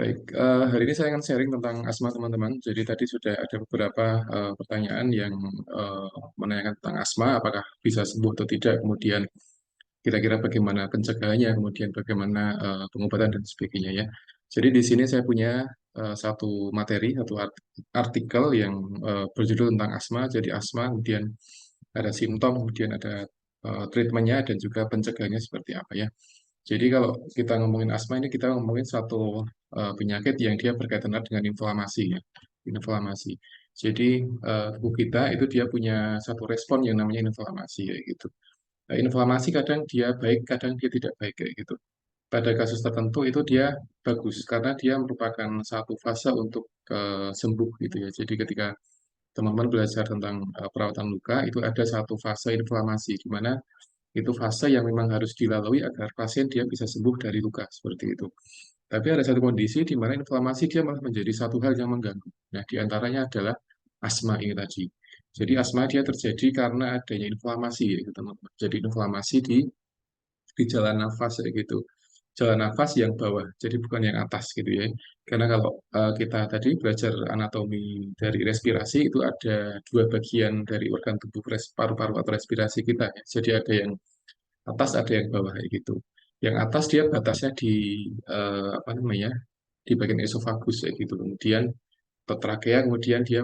Baik, hari ini saya akan sharing tentang asma teman-teman. Jadi tadi sudah ada beberapa pertanyaan yang eh, menanyakan tentang asma, apakah bisa sembuh atau tidak, kemudian kira-kira bagaimana pencegahannya, kemudian bagaimana pengobatan dan sebagainya ya. Jadi di sini saya punya satu materi, satu artikel yang berjudul tentang asma. Jadi asma, kemudian ada simptom, kemudian ada treatmentnya dan juga pencegahannya seperti apa ya. Jadi kalau kita ngomongin asma ini kita ngomongin satu penyakit yang dia berkaitan dengan inflamasi ya, inflamasi. Jadi tubuh kita itu dia punya satu respon yang namanya inflamasi ya gitu. Inflamasi kadang dia baik, kadang dia tidak baik kayak gitu. Pada kasus tertentu itu dia bagus karena dia merupakan satu fase untuk sembuh gitu ya. Jadi ketika teman-teman belajar tentang perawatan luka itu ada satu fase inflamasi di mana itu fase yang memang harus dilalui agar pasien dia bisa sembuh dari luka seperti itu. Tapi ada satu kondisi di mana inflamasi dia malah menjadi satu hal yang mengganggu. Nah, di antaranya adalah asma ini tadi. Jadi asma dia terjadi karena adanya inflamasi ya, gitu, teman-teman. Jadi inflamasi di jalan nafas ya gitu. Jalan nafas yang bawah, jadi bukan yang atas gitu ya. Karena kalau kita tadi belajar anatomi dari respirasi itu ada dua bagian dari organ tubuh paru-paru atau respirasi kita ya. Jadi ada yang atas ada yang bawah kayak gitu. Yang atas dia batasnya di apa namanya di bagian esofagus kayak gitu. Kemudian ke trakea, kemudian dia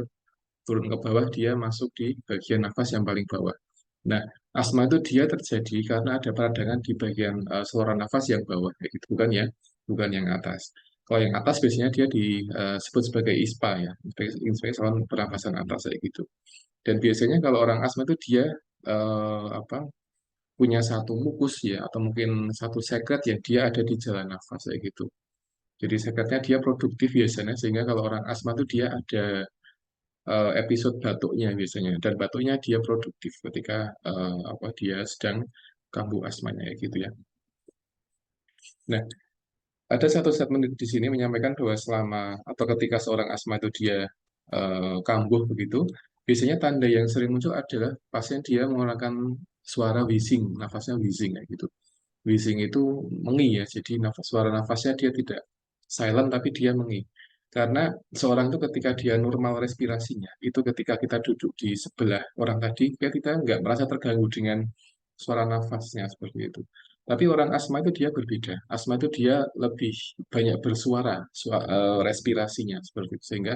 turun ke bawah, dia masuk di bagian nafas yang paling bawah. Nah, asma itu dia terjadi karena ada peradangan di bagian saluran nafas yang bawah kayak gitu, bukan yang atas. Kalau yang atas biasanya dia disebut sebagai ISPA ya, sebagai saluran pernafasan atas kayak gitu. Dan biasanya kalau orang asma itu dia apa punya satu mukus ya atau mungkin satu sekret ya dia ada di jalan nafas kayak gitu. Jadi sekretnya dia produktif biasanya sehingga kalau orang asma itu dia ada episode batuknya biasanya dan batuknya dia produktif ketika apa dia sedang kambuh asmanya kayak gitu ya. Nah, ada satu statement di sini menyampaikan bahwa selama atau ketika seorang asma itu dia kambuh begitu, biasanya tanda yang sering muncul adalah pasien dia mengeluarkan suara wheezing, nafasnya wheezing kayak gitu. Wheezing itu mengi ya, jadi suara nafasnya dia tidak silent tapi dia mengi. Karena seorang itu ketika dia normal respirasinya, itu ketika kita duduk di sebelah orang tadi, kita nggak merasa terganggu dengan suara nafasnya seperti itu. Tapi orang asma itu dia berbeda. Asma itu dia lebih banyak bersuara, respirasinya seperti itu. Sehingga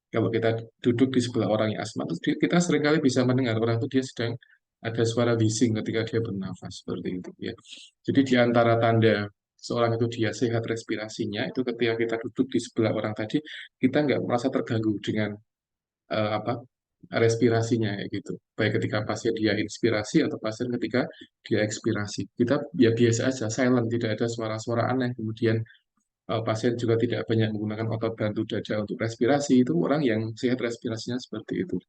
kalau kita duduk di sebelah orang yang asma, itu kita seringkali bisa mendengar orang itu dia sedang ada suara bising ketika dia bernafas seperti itu ya. Jadi di antara tanda seorang itu dia sehat respirasinya itu ketika kita duduk di sebelah orang tadi kita nggak merasa terganggu dengan apa respirasinya kayak gitu. Baik ketika pasien dia inspirasi atau pasien ketika dia ekspirasi. Kita ya biasa aja silent, tidak ada suara-suara aneh. Kemudian pasien juga tidak banyak menggunakan otot bantu dada untuk respirasi, itu orang yang sehat respirasinya seperti itu.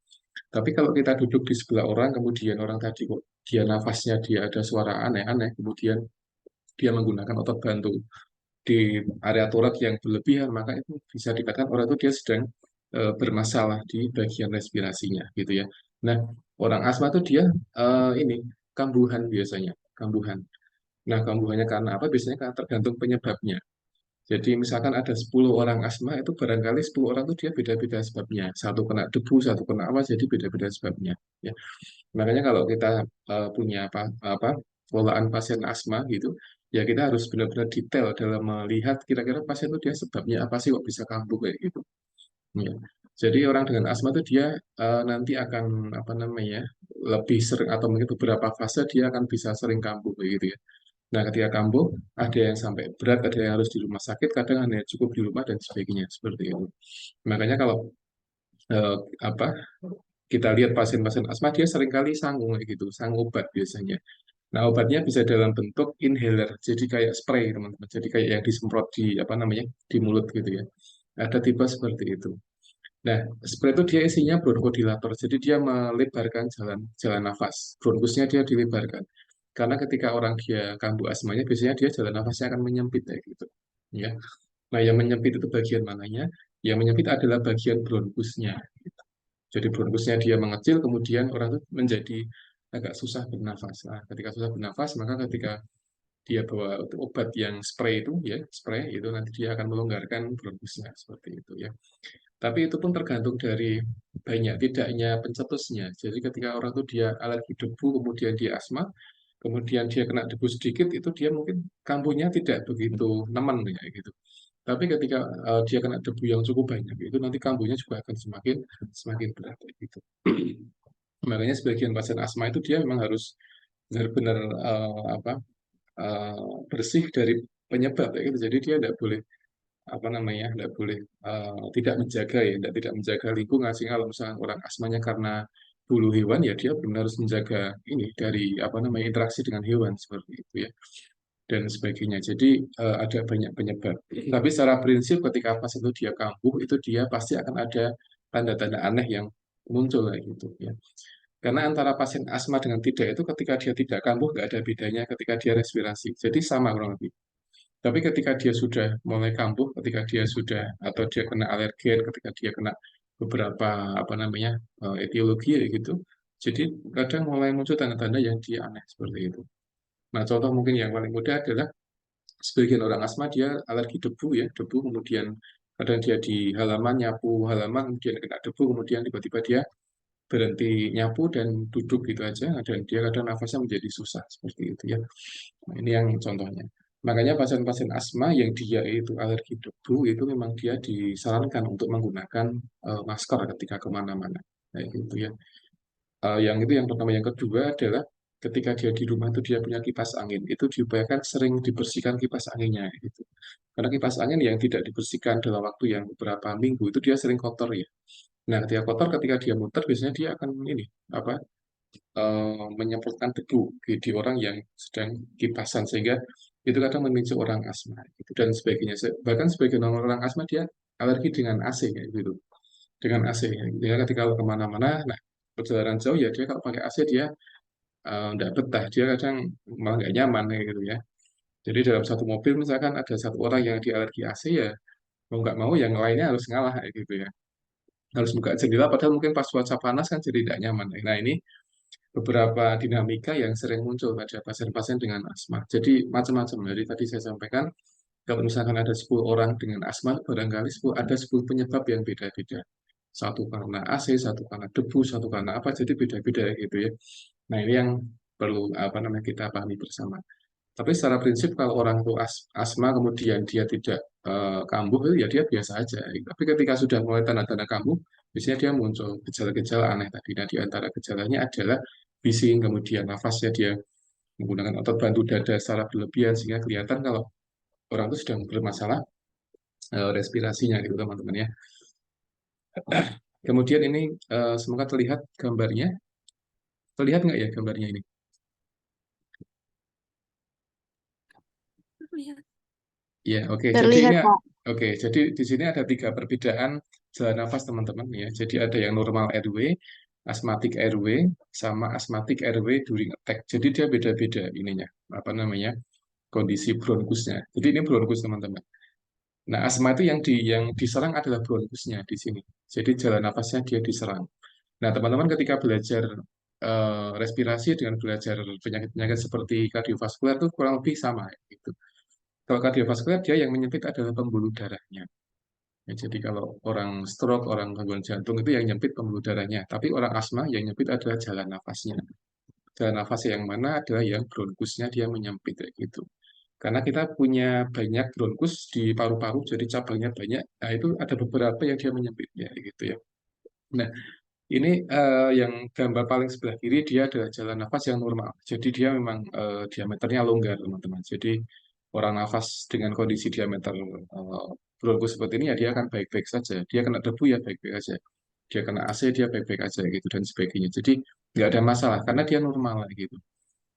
Tapi kalau kita duduk di sebelah orang, kemudian orang tadi kok dia nafasnya dia ada suara aneh-aneh, kemudian dia menggunakan otot bantu di area torak yang berlebihan, maka itu bisa dikatakan orang itu dia sedang bermasalah di bagian respirasinya, gitu ya. Nah, orang asma itu dia ini kambuhan biasanya, kambuhan. Nah, kambuhannya karena apa? Biasanya karena tergantung penyebabnya. Jadi misalkan ada 10 orang asma itu barangkali 10 orang itu dia beda-beda sebabnya. Satu kena debu, satu kena apa, jadi beda-beda sebabnya. Ya. Makanya kalau kita punya apa polaan pasien asma gitu, ya kita harus benar-benar detail dalam melihat kira-kira pasien itu dia sebabnya apa sih kok bisa kambuh kayak gitu. Ya. Jadi orang dengan asma itu dia nanti akan apa namanya lebih sering atau mungkin beberapa fase dia akan bisa sering kambuh kayak gitu ya. Nah, ketika kambuh, ada yang sampai berat, ada yang harus di rumah sakit, kadang hanya cukup di rumah dan sebagainya seperti itu. Makanya kalau eh, apa kita lihat pasien-pasien asma, dia seringkali sanggung kayak gitu, sanggup obat biasanya. Nah, obatnya bisa dalam bentuk inhaler, jadi kayak spray, teman-teman. Jadi kayak yang disemprot di apa namanya di mulut gitu ya. Ada tipe seperti itu. Nah, spray itu dia isinya bronkodilator, jadi dia melebarkan jalan jalan nafas. Bronkusnya dia dilebarkan. Karena ketika orang dia kambuh asmanya, biasanya dia jalan nafasnya akan menyempit kayak gitu. Ya. Nah, yang menyempit itu bagian mananya? Yang menyempit adalah bagian bronkusnya. Jadi bronkusnya dia mengecil, kemudian orang itu menjadi agak susah bernafas. Nah, ketika susah bernafas, maka ketika dia bawa obat yang spray itu ya, spray itu nanti dia akan melonggarkan bronkusnya seperti itu ya. Tapi itu pun tergantung dari banyak tidaknya pencetusnya. Jadi ketika orang itu dia alergi debu, kemudian dia asma, kemudian dia kena debu sedikit, itu dia mungkin kambuhnya tidak begitu nemen ya gitu. Tapi ketika dia kena debu yang cukup banyak, itu nanti kambuhnya juga akan semakin semakin berat kayak gitu. Makanya sebagian pasien asma itu dia memang harus benar-benar apa bersih dari penyebab ya gitu. Jadi dia tidak boleh apa namanya tidak boleh tidak menjaga ya tidak menjaga lingkungan, sehingga kalau misalnya orang asmanya karena bulu hewan ya dia benar harus menjaga ini dari apa namanya interaksi dengan hewan seperti itu ya dan sebagainya. Jadi ada banyak penyebab. Tapi secara prinsip ketika pas itu dia kambuh itu dia pasti akan ada tanda-tanda aneh yang muncul kayak gitu ya. Karena antara pasien asma dengan tidak itu ketika dia tidak kambuh nggak ada bedanya ketika dia respirasi. Jadi sama kurang lebih. Tapi ketika dia sudah mulai kambuh, ketika dia sudah atau dia kena alergen, ketika dia kena beberapa apa namanya etiologi ya gitu, jadi kadang mulai muncul tanda-tanda yang dia aneh seperti itu. Nah, contoh mungkin yang paling mudah adalah sebagian orang asma dia alergi debu ya, debu kemudian kadang dia di halaman nyapu halaman kemudian kena debu kemudian tiba-tiba dia berhenti nyapu dan duduk gitu aja dan dia kadang nafasnya menjadi susah seperti itu ya. Nah, ini yang contohnya. Makanya pasien-pasien asma yang dia itu alergi debu itu memang dia disarankan untuk menggunakan masker ketika kemana-mana. Kayak gitu ya. Yang itu yang pertama. Yang kedua adalah ketika dia di rumah itu dia punya kipas angin. Itu diupayakan sering dibersihkan kipas anginnya. Gitu. Karena kipas angin yang tidak dibersihkan dalam waktu yang beberapa minggu itu dia sering kotor ya. Nah, ketika kotor, ketika dia muter, biasanya dia akan ini apa menyemprotkan debu di orang yang sedang kipasan sehingga itu kadang memicu orang asma gitu, dan sebagainya. Bahkan sebagian orang asma dia alergi dengan AC kayak gitu, dengan AC ya. Dia ketika kalau kemana-mana, nah perjalanan jauh ya dia kalau pakai AC dia nggak betah, dia kadang malah nggak nyaman kayak gitu ya. Jadi dalam satu mobil misalkan ada satu orang yang dialergi AC ya mau nggak mau yang lainnya harus ngalah kayak gitu ya. Harus buka jendela padahal mungkin pas cuaca panas kan jadi tidak nyaman. Nah ini beberapa dinamika yang sering muncul pada pasien-pasien dengan asma. Jadi macam-macam. Jadi tadi saya sampaikan, kalau misalkan ada 10 orang dengan asma, barangkali ada 10 penyebab yang beda-beda. Satu karena AC, satu karena debu, satu karena apa, jadi beda-beda gitu ya. Nah ini yang perlu apa namanya kita pahami bersama. Tapi secara prinsip kalau orang itu asma kemudian dia tidak kambuh, ya dia biasa aja. Tapi ketika sudah mulai tanda-tanda kambuh, biasanya dia muncul gejala-gejala aneh tadi. Nah, di antara gejalanya adalah bising, kemudian nafasnya dia menggunakan otot bantu dada secara berlebihan, sehingga kelihatan kalau orang itu sedang bermasalah respirasinya gitu teman-teman ya. Kemudian ini semoga terlihat gambarnya. Terlihat nggak ya gambarnya ini? Lihat. Ya, oke. Jadi ini Terlihat, Pak. oke. Jadi di sini ada tiga perbedaan jalan nafas teman-teman ya. Jadi ada yang normal airway, asthmatic airway, sama asthmatic airway during attack. Jadi dia beda-beda ininya, apa namanya, kondisi bronkusnya. Jadi ini bronkus teman-teman. Nah, asma itu yang diserang adalah bronkusnya di sini. Jadi jalan nafasnya dia diserang. Nah, teman-teman ketika belajar respirasi dengan belajar penyakit-penyakit seperti kardiovaskular itu kurang lebih sama gitu. Kalau kardiovaskular dia yang menyempit adalah pembuluh darahnya. Ya, jadi kalau orang stroke, orang gangguan jantung itu yang nyempit pembuluh darahnya. Tapi orang asma yang nyempit adalah jalan nafasnya. Jalan nafas yang mana adalah yang bronkusnya dia menyempit kayak gitu. Karena kita punya banyak bronkus di paru-paru, jadi cabangnya banyak. Nah, itu ada beberapa yang dia menyempit ya gitu ya. Nah, ini yang gambar paling sebelah kiri dia adalah jalan nafas yang normal. Jadi dia memang diameternya longgar, teman-teman. Jadi orang nafas dengan kondisi diameter bronkus seperti ini ya dia akan baik-baik saja. Dia kena debu ya baik-baik aja. Dia kena AC dia baik-baik aja gitu dan sebagainya. Jadi nggak ada masalah karena dia normal gitu.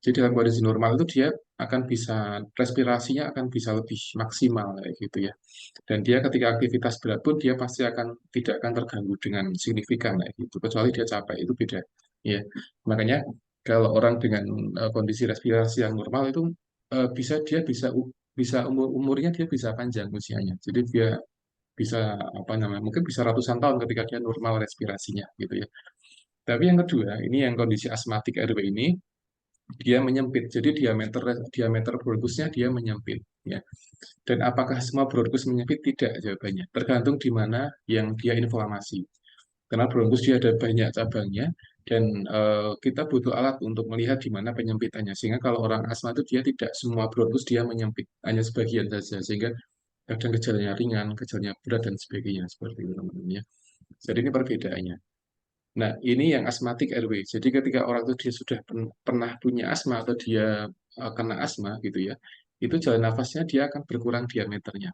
Jadi dalam kondisi normal itu dia akan bisa respirasinya akan bisa lebih maksimal kayak gitu ya. Dan dia ketika aktivitas berat pun dia pasti akan tidak akan terganggu dengan signifikan kayak gitu. Kecuali dia capek itu beda. Ya, makanya kalau orang dengan kondisi respirasi yang normal itu dia bisa umurnya dia bisa panjang usianya. Jadi dia bisa apa namanya mungkin bisa ratusan tahun ketika dia normal respirasinya gitu ya. Tapi yang kedua ini yang kondisi asmatik airway ini dia menyempit. Jadi diameter diameter bronkusnya dia menyempit. Ya. Dan apakah semua bronkus menyempit? Tidak jawabannya. Tergantung di mana yang dia inflamasi. Karena bronkus dia ada banyak cabangnya dan kita butuh alat untuk melihat di mana penyempitannya. Sehingga kalau orang asma itu dia tidak semua bronkus dia menyempit, hanya sebagian saja. Sehingga kadang gejalanya ringan, gejalanya berat dan sebagainya seperti itu teman-teman ya. Jadi ini perbedaannya. Nah, ini yang asmatik airway. Jadi ketika orang itu dia sudah pernah punya asma atau dia kena asma gitu ya, itu jalan nafasnya dia akan berkurang diameternya.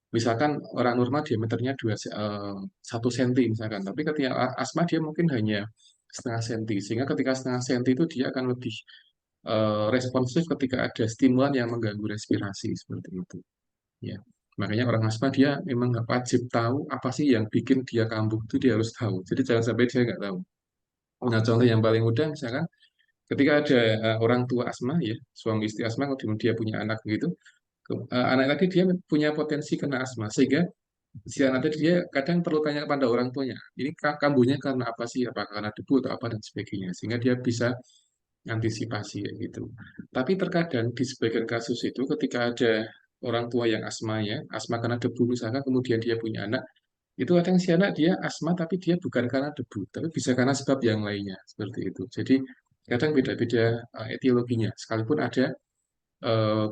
Misalkan orang normal diameternya 1 senti misalkan, tapi ketika asma dia mungkin hanya setengah senti. Sehingga ketika setengah senti itu dia akan lebih responsif ketika ada stimulan yang mengganggu respirasi seperti itu. Ya. Makanya orang asma dia memang nggak wajib tahu apa sih yang bikin dia kambuh itu dia harus tahu. Jadi jangan sampai dia nggak tahu. Nah, contoh yang paling mudah misalkan ketika ada orang tua asma ya, suami istri asma kemudian dia punya anak begitu, anak tadi dia punya potensi kena asma sehingga si anak tadi dia kadang perlu tanya kepada orang tuanya, ini kambuhnya karena apa sih? Apakah karena debu atau apa dan sebagainya, sehingga dia bisa antisipasi ya gitu. Tapi terkadang di sebagian kasus itu ketika ada orang tua yang asma ya, asma karena debu misalkan, kemudian dia punya anak, itu kadang si anak dia asma tapi dia bukan karena debu, tapi bisa karena sebab yang lainnya seperti itu. Jadi kadang beda-beda etiologinya, sekalipun ada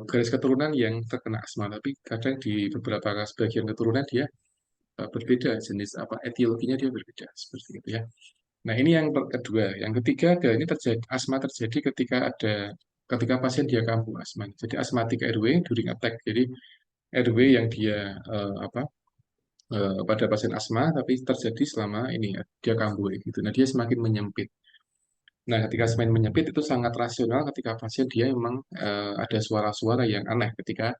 garis keturunan yang terkena asma, tapi kadang di beberapa sebagian keturunan dia berbeda jenis apa etiologinya dia berbeda seperti itu ya. Nah, ini yang kedua. Yang ketiga, ini terjadi asma terjadi ketika pasien dia kambuh asma. Jadi asmatic airway during attack. Jadi airway yang dia apa pada pasien asma tapi terjadi selama ini ya, dia kambuh gitu. Nah, dia semakin menyempit. Nah, ketika semakin menyempit itu sangat rasional ketika pasien dia memang ada suara-suara yang aneh ketika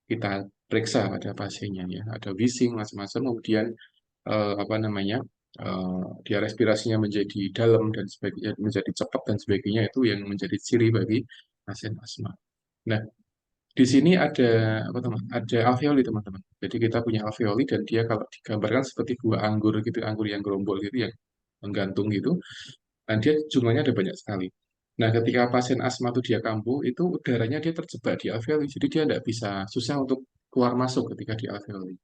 kita periksa pada pasiennya ya. Ada wheezing macam-macam, kemudian apa namanya dia respirasinya menjadi dalam dan sebagainya, menjadi cepat dan sebagainya itu yang menjadi ciri bagi pasien asma. Nah, di sini ada apa teman? Ada alveoli teman-teman. Jadi kita punya alveoli dan dia kalau digambarkan seperti buah anggur gitu, anggur yang gerombol gitu yang menggantung gitu. Dan dia jumlahnya ada banyak sekali. Nah, ketika pasien asma itu dia kambuh, itu udaranya dia terjebak di alveoli. Jadi dia tidak bisa, susah untuk keluar masuk ketika di alveoli.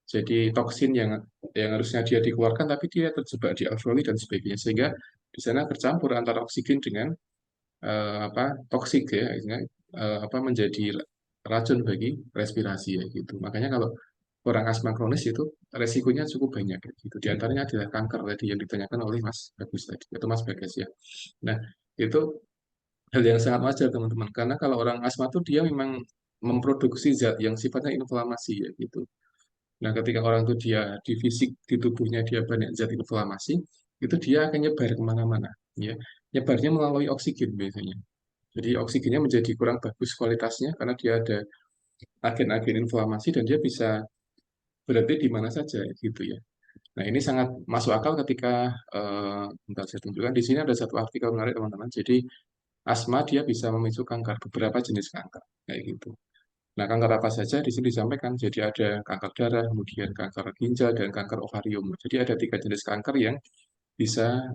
Jadi toksin yang harusnya dia dikeluarkan, tapi dia terjebak di alveoli dan sebagainya. Sehingga di sana bercampur antara oksigen dengan apa toksik ya, akhirnya apa menjadi racun bagi respirasi ya gitu. Makanya kalau orang asma kronis itu resikonya cukup banyak ya, gitu. Di antaranya adalah kanker tadi yang ditanyakan oleh Mas Bagus tadi, atau Mas Bagas ya. Nah, itu hal yang sangat wajar teman-teman, karena kalau orang asma itu dia memang memproduksi zat yang sifatnya inflamasi ya gitu. Nah, ketika orang itu dia di fisik di tubuhnya dia banyak zat inflamasi, itu dia akan nyebar kemana-mana. Ya, nyebarnya melalui oksigen biasanya. Jadi oksigennya menjadi kurang bagus kualitasnya karena dia ada agen-agen inflamasi dan dia bisa berarti di mana saja gitu ya. Nah, ini sangat masuk akal ketika bentar saya tunjukkan di sini ada satu artikel menarik teman-teman. Jadi asma dia bisa memicu kanker, beberapa jenis kanker kayak gitu. Nah, kanker apa saja di sini disampaikan. Jadi ada kanker darah, kemudian kanker ginjal, dan kanker ovarium. Jadi ada 3 jenis kanker yang bisa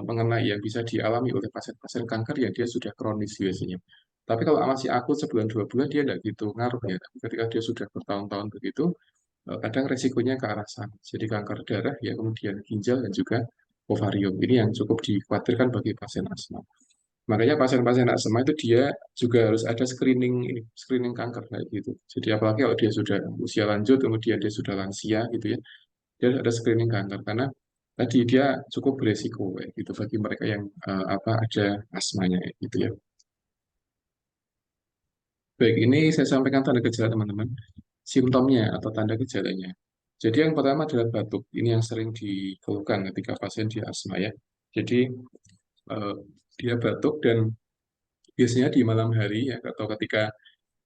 mengenai, yang bisa dialami oleh pasien-pasien kanker yang dia sudah kronis biasanya. Tapi kalau masih akut sebulan 2 bulan dia tidak gitu ngaruh ya. Tapi ketika dia sudah bertahun-tahun begitu, kadang resikonya ke arah sana. Jadi kanker darah ya, kemudian ginjal dan juga ovarium. Ini yang cukup dikhawatirkan bagi pasien asma. Makanya pasien-pasien asma itu dia juga harus ada screening ini, screening kanker kayak gitu. Jadi apalagi kalau dia sudah usia lanjut, kemudian dia sudah lansia gitu ya, dia ada screening kanker karena tadi dia cukup beresiko kayak gitu bagi mereka yang apa ada asmanya kayak gitu ya. Baik, ini saya sampaikan tanda gejala teman-teman, simptomnya atau tanda gejalanya. Jadi yang pertama adalah batuk. Ini yang sering dikeluhkan ketika pasien dia asma ya. Jadi eh, dia batuk dan biasanya di malam hari ya atau ketika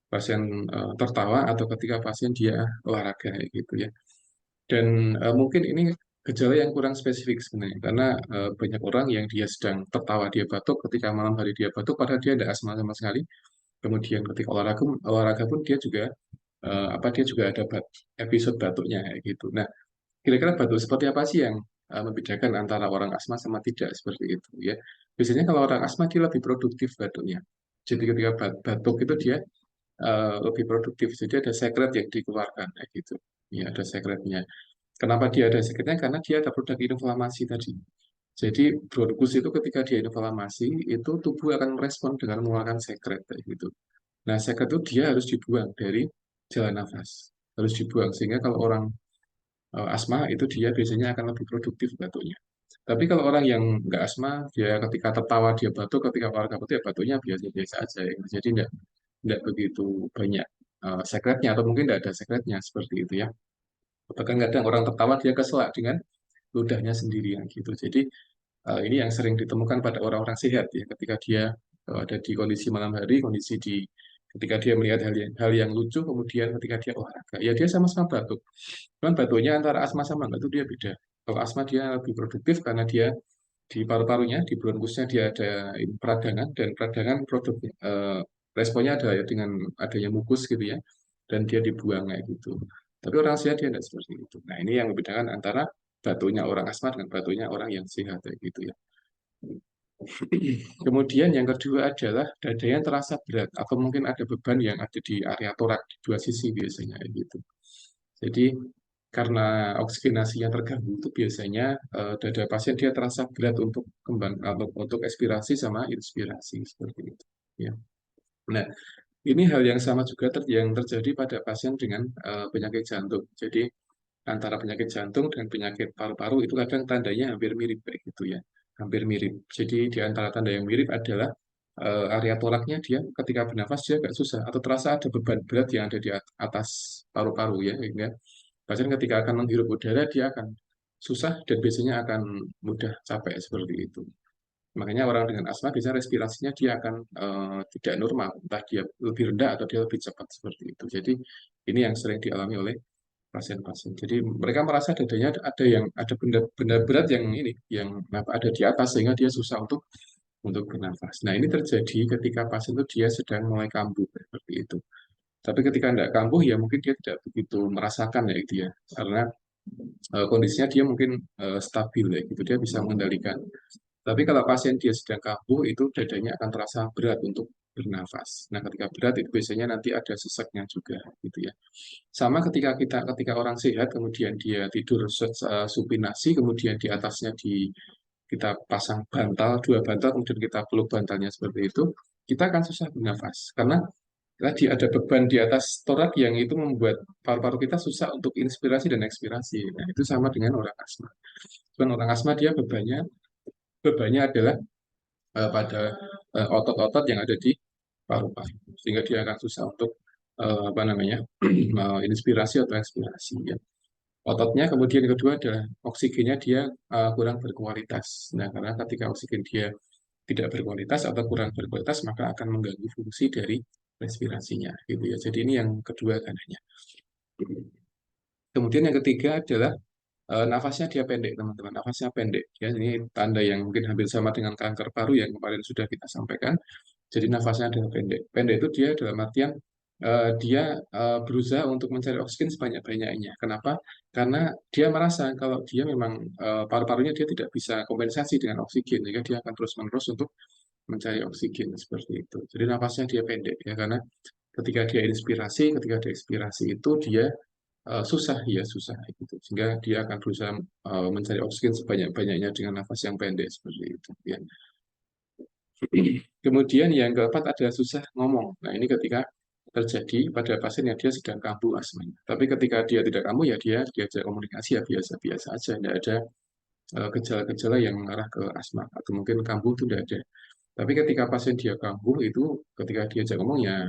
pasien tertawa atau ketika pasien dia olahraga kayak gitu ya. Dan mungkin ini gejala yang kurang spesifik sebenarnya karena banyak orang yang dia sedang tertawa dia batuk ketika malam hari dia batuk padahal dia ada asma sama sekali. Kemudian ketika olahraga olahraga pun dia juga apa dia juga ada episode batuknya kayak gitu. Nah, kira-kira batuk seperti apa sih yang membedakan antara orang asma sama tidak seperti itu ya. Biasanya kalau orang asma dia lebih produktif batuknya. Jadi ketika batuk itu dia lebih produktif. Jadi ada sekret yang dikeluarkan kayak gitu. Ya, ada sekretnya. Kenapa dia ada sekretnya? Karena dia ada produk inflamasi tadi. Jadi bronkus itu ketika dia inflamasi, itu tubuh akan merespon dengan mengeluarkan sekret kayak gitu. Nah, sekret itu dia harus dibuang dari jalan nafas. Harus dibuang. Sehingga kalau orang asma itu dia biasanya akan lebih produktif batuknya. Tapi kalau orang yang nggak asma, dia ketika tertawa dia batuk, ketika keluar batuk ya batuknya biasa-biasa aja. Ya. Jadi nggak begitu banyak sekretnya atau mungkin nggak ada sekretnya seperti itu ya. Bahkan kadang orang tertawa dia keselak dengan ludahnya sendirian gitu. Jadi ini yang sering ditemukan pada orang-orang sehat ya, ketika dia ada di kondisi malam hari, kondisi di ketika dia melihat hal yang lucu, kemudian ketika dia olahraga, ya dia sama-sama batuk. Cuman batuknya antara asma sama enggak itu dia beda. Kalau asma dia lebih produktif karena dia di paru-parunya, di bronkusnya dia ada peradangan dan peradangan produk responnya ada ya dengan adanya mukus gitu ya, dan dia dibuang kayak gitu. Tapi orang sehat dia tidak seperti itu. Nah ini yang membedakan antara batuknya orang asma dengan batuknya orang yang sehat kayak gitu ya. Kemudian yang kedua adalah dada yang terasa berat atau mungkin ada beban yang ada di area torak di dua sisi biasanya kayak gitu. Jadi karena oksigenasinya terganggu itu biasanya dada pasien dia terasa berat untuk kembang atau untuk ekspirasi sama inspirasi seperti itu. Ya. Nah, ini hal yang sama juga yang terjadi pada pasien dengan penyakit jantung. Jadi antara penyakit jantung dan penyakit paru-paru itu kadang tandanya hampir mirip kayak gitu ya, hampir mirip. Jadi di antara tanda yang mirip adalah area toraknya dia ketika bernafas dia agak susah atau terasa ada beban berat yang ada di atas paru-paru ya, sehingga pasien ketika akan menghirup udara dia akan susah dan biasanya akan mudah capek seperti itu. Makanya orang dengan asma biasanya respirasinya dia akan tidak normal, entah dia lebih rendah atau dia lebih cepat seperti itu. Jadi ini yang sering dialami oleh pasien-pasien. Jadi mereka merasa dadanya ada yang ada benda berat yang ini yang ada di atas sehingga dia susah untuk bernafas. Nah ini terjadi ketika pasien itu dia sedang mulai kambuh seperti itu. Tapi ketika tidak kambuh ya mungkin dia tidak begitu merasakan ya itu ya, karena kondisinya dia mungkin stabil ya gitu, dia bisa mengendalikan. Tapi kalau pasien dia sedang kambuh itu dadanya akan terasa berat untuk bernafas. Nah, ketika berat itu biasanya nanti ada sesaknya juga gitu ya. Sama ketika orang sehat kemudian dia tidur supinasi kemudian di atasnya kita pasang bantal, dua bantal kemudian kita peluk bantalnya seperti itu, kita akan susah bernafas karena tadi ada beban di atas torak yang itu membuat paru-paru kita susah untuk inspirasi dan ekspirasi. Nah, itu sama dengan orang asma. Cuman orang asma dia bebannya adalah pada otot-otot yang ada di paru-paru sehingga dia akan susah untuk apa namanya inspirasi atau ekspirasi ya. Ototnya kemudian yang kedua adalah oksigennya dia kurang berkualitas. Nah, karena ketika oksigen dia tidak berkualitas atau kurang berkualitas maka akan mengganggu fungsi dari respirasinya gitu ya. Jadi ini yang kedua tandanya. Kemudian yang ketiga adalah nafasnya dia pendek, teman-teman. Nafasnya pendek. Ya, ini tanda yang mungkin hampir sama dengan kanker paru yang kemarin sudah kita sampaikan. Jadi nafasnya adalah pendek. Pendek itu dia dalam artian dia berusaha untuk mencari oksigen sebanyak-banyaknya. Kenapa? Karena dia merasa kalau dia memang paru-parunya dia tidak bisa kompensasi dengan oksigen, sehingga dia akan terus-menerus untuk mencari oksigen seperti itu. Jadi nafasnya dia pendek ya, karena ketika dia inspirasi, ketika dia ekspirasi itu dia susah ya susah gitu sehingga dia akan berusaha mencari oksigen sebanyak-banyaknya dengan nafas yang pendek seperti itu ya. Kemudian yang keempat adalah susah ngomong. Nah ini ketika terjadi pada pasien yang dia sedang kambuh asmanya. Tapi ketika dia tidak kambuh ya dia diajak komunikasi ya biasa-biasa aja, tidak ada gejala-gejala yang mengarah ke asma atau mungkin kambuh itu tidak ada. Tapi ketika pasien dia kambuh itu ketika diajak ngomong ya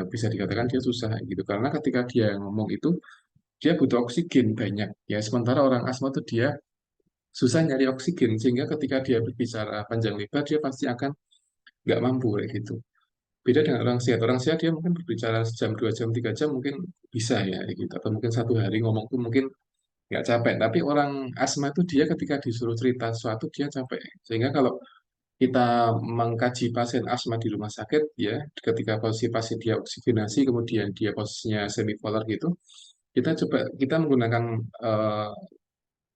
bisa dikatakan dia susah gitu karena ketika dia ngomong itu dia butuh oksigen banyak ya sementara orang asma itu dia susah nyari oksigen sehingga ketika dia berbicara panjang lebar dia pasti akan nggak mampu kayak gitu. Beda dengan orang sehat dia mungkin berbicara sejam 2 jam 3 jam mungkin bisa ya kayak gitu atau mungkin satu hari ngomong tuh mungkin nggak capek tapi orang asma itu dia ketika disuruh cerita sesuatu dia capek sehingga kalau kita mengkaji pasien asma di rumah sakit ya ketika posisi pasien dia oksigenasi kemudian dia posisinya semipolar gitu kita coba kita menggunakan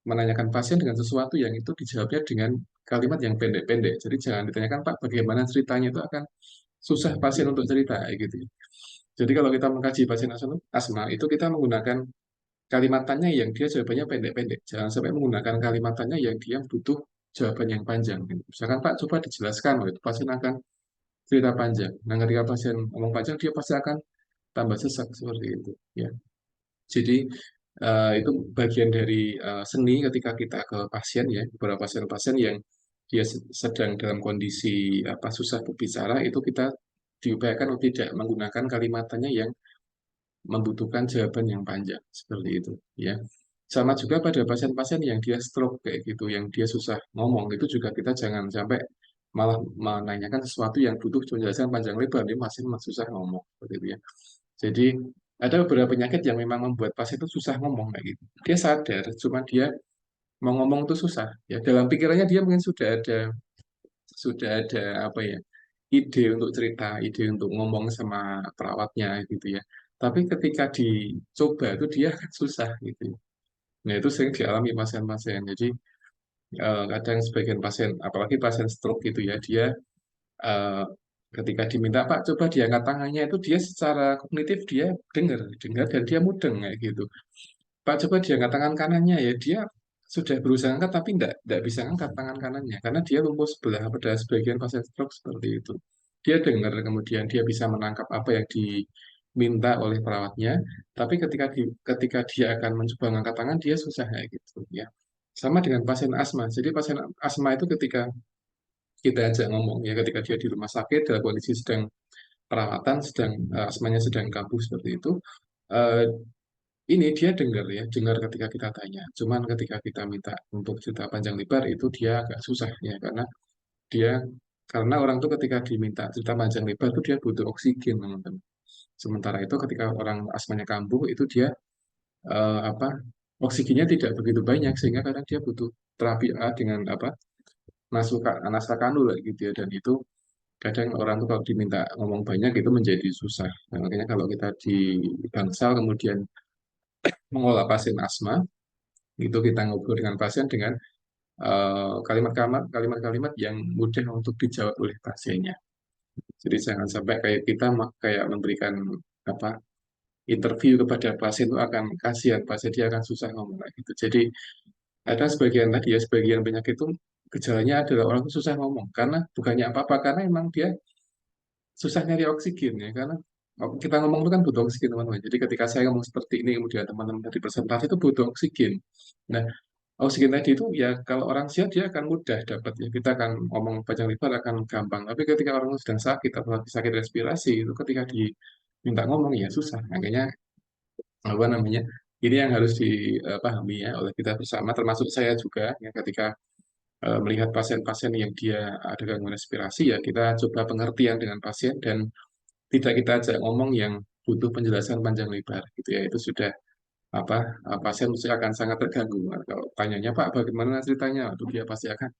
menanyakan pasien dengan sesuatu yang itu dijawabnya dengan kalimat yang pendek-pendek. Jadi jangan ditanyakan, Pak, bagaimana ceritanya, itu akan susah pasien untuk cerita, kayak gitu. Jadi kalau kita mengkaji pasien asma, itu kita menggunakan kalimatannya yang dia jawabannya pendek-pendek. Jangan sampai menggunakan kalimatannya yang dia butuh jawaban yang panjang. Misalkan, Pak, coba dijelaskan, oh, itu pasien akan cerita panjang. Nah, ketika pasien ngomong panjang, dia pasti akan tambah sesak seperti itu. Ya, jadi itu bagian dari seni ketika kita ke pasien ya. Beberapa pasien-pasien yang dia sedang dalam kondisi apa susah berbicara, itu kita diupayakan untuk tidak menggunakan kalimatannya yang membutuhkan jawaban yang panjang seperti itu ya. Sama juga pada pasien-pasien yang dia stroke kayak gitu, yang dia susah ngomong, itu juga kita jangan sampai malah menanyakan sesuatu yang butuh penjelasan panjang lebar, dia masih susah ngomong seperti itu ya. Jadi ada beberapa penyakit yang memang membuat pasien itu susah ngomong kayak gitu. Dia sadar, cuma dia mau ngomong itu susah ya. Dalam pikirannya dia mungkin sudah ada apa ya, ide untuk cerita, ide untuk ngomong sama perawatnya gitu ya. Tapi ketika dicoba itu dia akan susah gitu. Nah, itu sering dialami pasien-pasien. Jadi kadang sebagian pasien, apalagi pasien stroke gitu ya, dia eh, ketika diminta, Pak, coba diangkat tangannya, itu dia secara kognitif dia dengar, dengar dan dia mudeng kayak gitu. Pak, coba diangkat tangan kanannya, ya dia sudah berusaha angkat tapi tidak bisa angkat tangan kanannya karena dia lumpuh sebelah pada sebagian pasien stroke seperti itu. Dia dengar, kemudian dia bisa menangkap apa yang diminta oleh perawatnya, tapi ketika dia akan mencoba mengangkat tangan, dia susah kayak gitu ya. Sama dengan pasien asma. Jadi pasien asma itu ketika kita ajak ngomong ya, ketika dia di rumah sakit dalam kondisi sedang perawatan, sedang asmanya sedang kambuh seperti itu, eh, ini dia dengar ya, dengar ketika kita tanya. Cuman ketika kita minta untuk cerita panjang lebar itu dia agak susah ya, dia karena orang tuh ketika diminta cerita panjang lebar itu dia butuh oksigen, teman-teman. Sementara itu ketika orang asmanya kambuh itu dia apa, oksigennya tidak begitu banyak sehingga kadang dia butuh terapi dengan apa, masuk nasa kanul gitu ya, dan itu kadang orang tuh kalau diminta ngomong banyak itu menjadi susah. Nah, makanya kalau kita di bangsal kemudian mengolah pasien asma, itu kita ngobrol dengan pasien dengan kalimat-kalimat yang mudah untuk dijawab oleh pasiennya. Jadi jangan sampai kayak kita kayak memberikan apa, interview kepada pasien itu akan kasihan, pasien dia akan susah ngomong kayak gitu. Jadi ada sebagian tadi ya, sebagian penyakit itu gejalanya adalah orang itu susah ngomong karena bukannya apa-apa, karena emang dia susah nyari oksigen ya, karena kita ngomong itu kan butuh oksigen, teman-teman. Jadi ketika saya ngomong seperti ini kemudian teman-teman dari presentasi itu butuh oksigen. Nah, oksigen tadi itu ya kalau orang sehat dia akan mudah dapat ya. Kita akan ngomong panjang lebar akan gampang. Tapi ketika orang sedang sakit atau lagi sakit respirasi itu ketika diminta ngomong ya susah. Makanya apa namanya? Ini yang harus dipahami ya oleh kita bersama, termasuk saya juga ya, ketika melihat pasien-pasien yang dia ada gangguan respirasi ya kita coba pengertian dengan pasien dan tidak kita ajak ngomong yang butuh penjelasan panjang lebar gitu ya. Itu sudah apa, pasien mesti akan sangat terganggu. Nah, kalau tanyanya, Pak, bagaimana ceritanya, itu dia pasti akan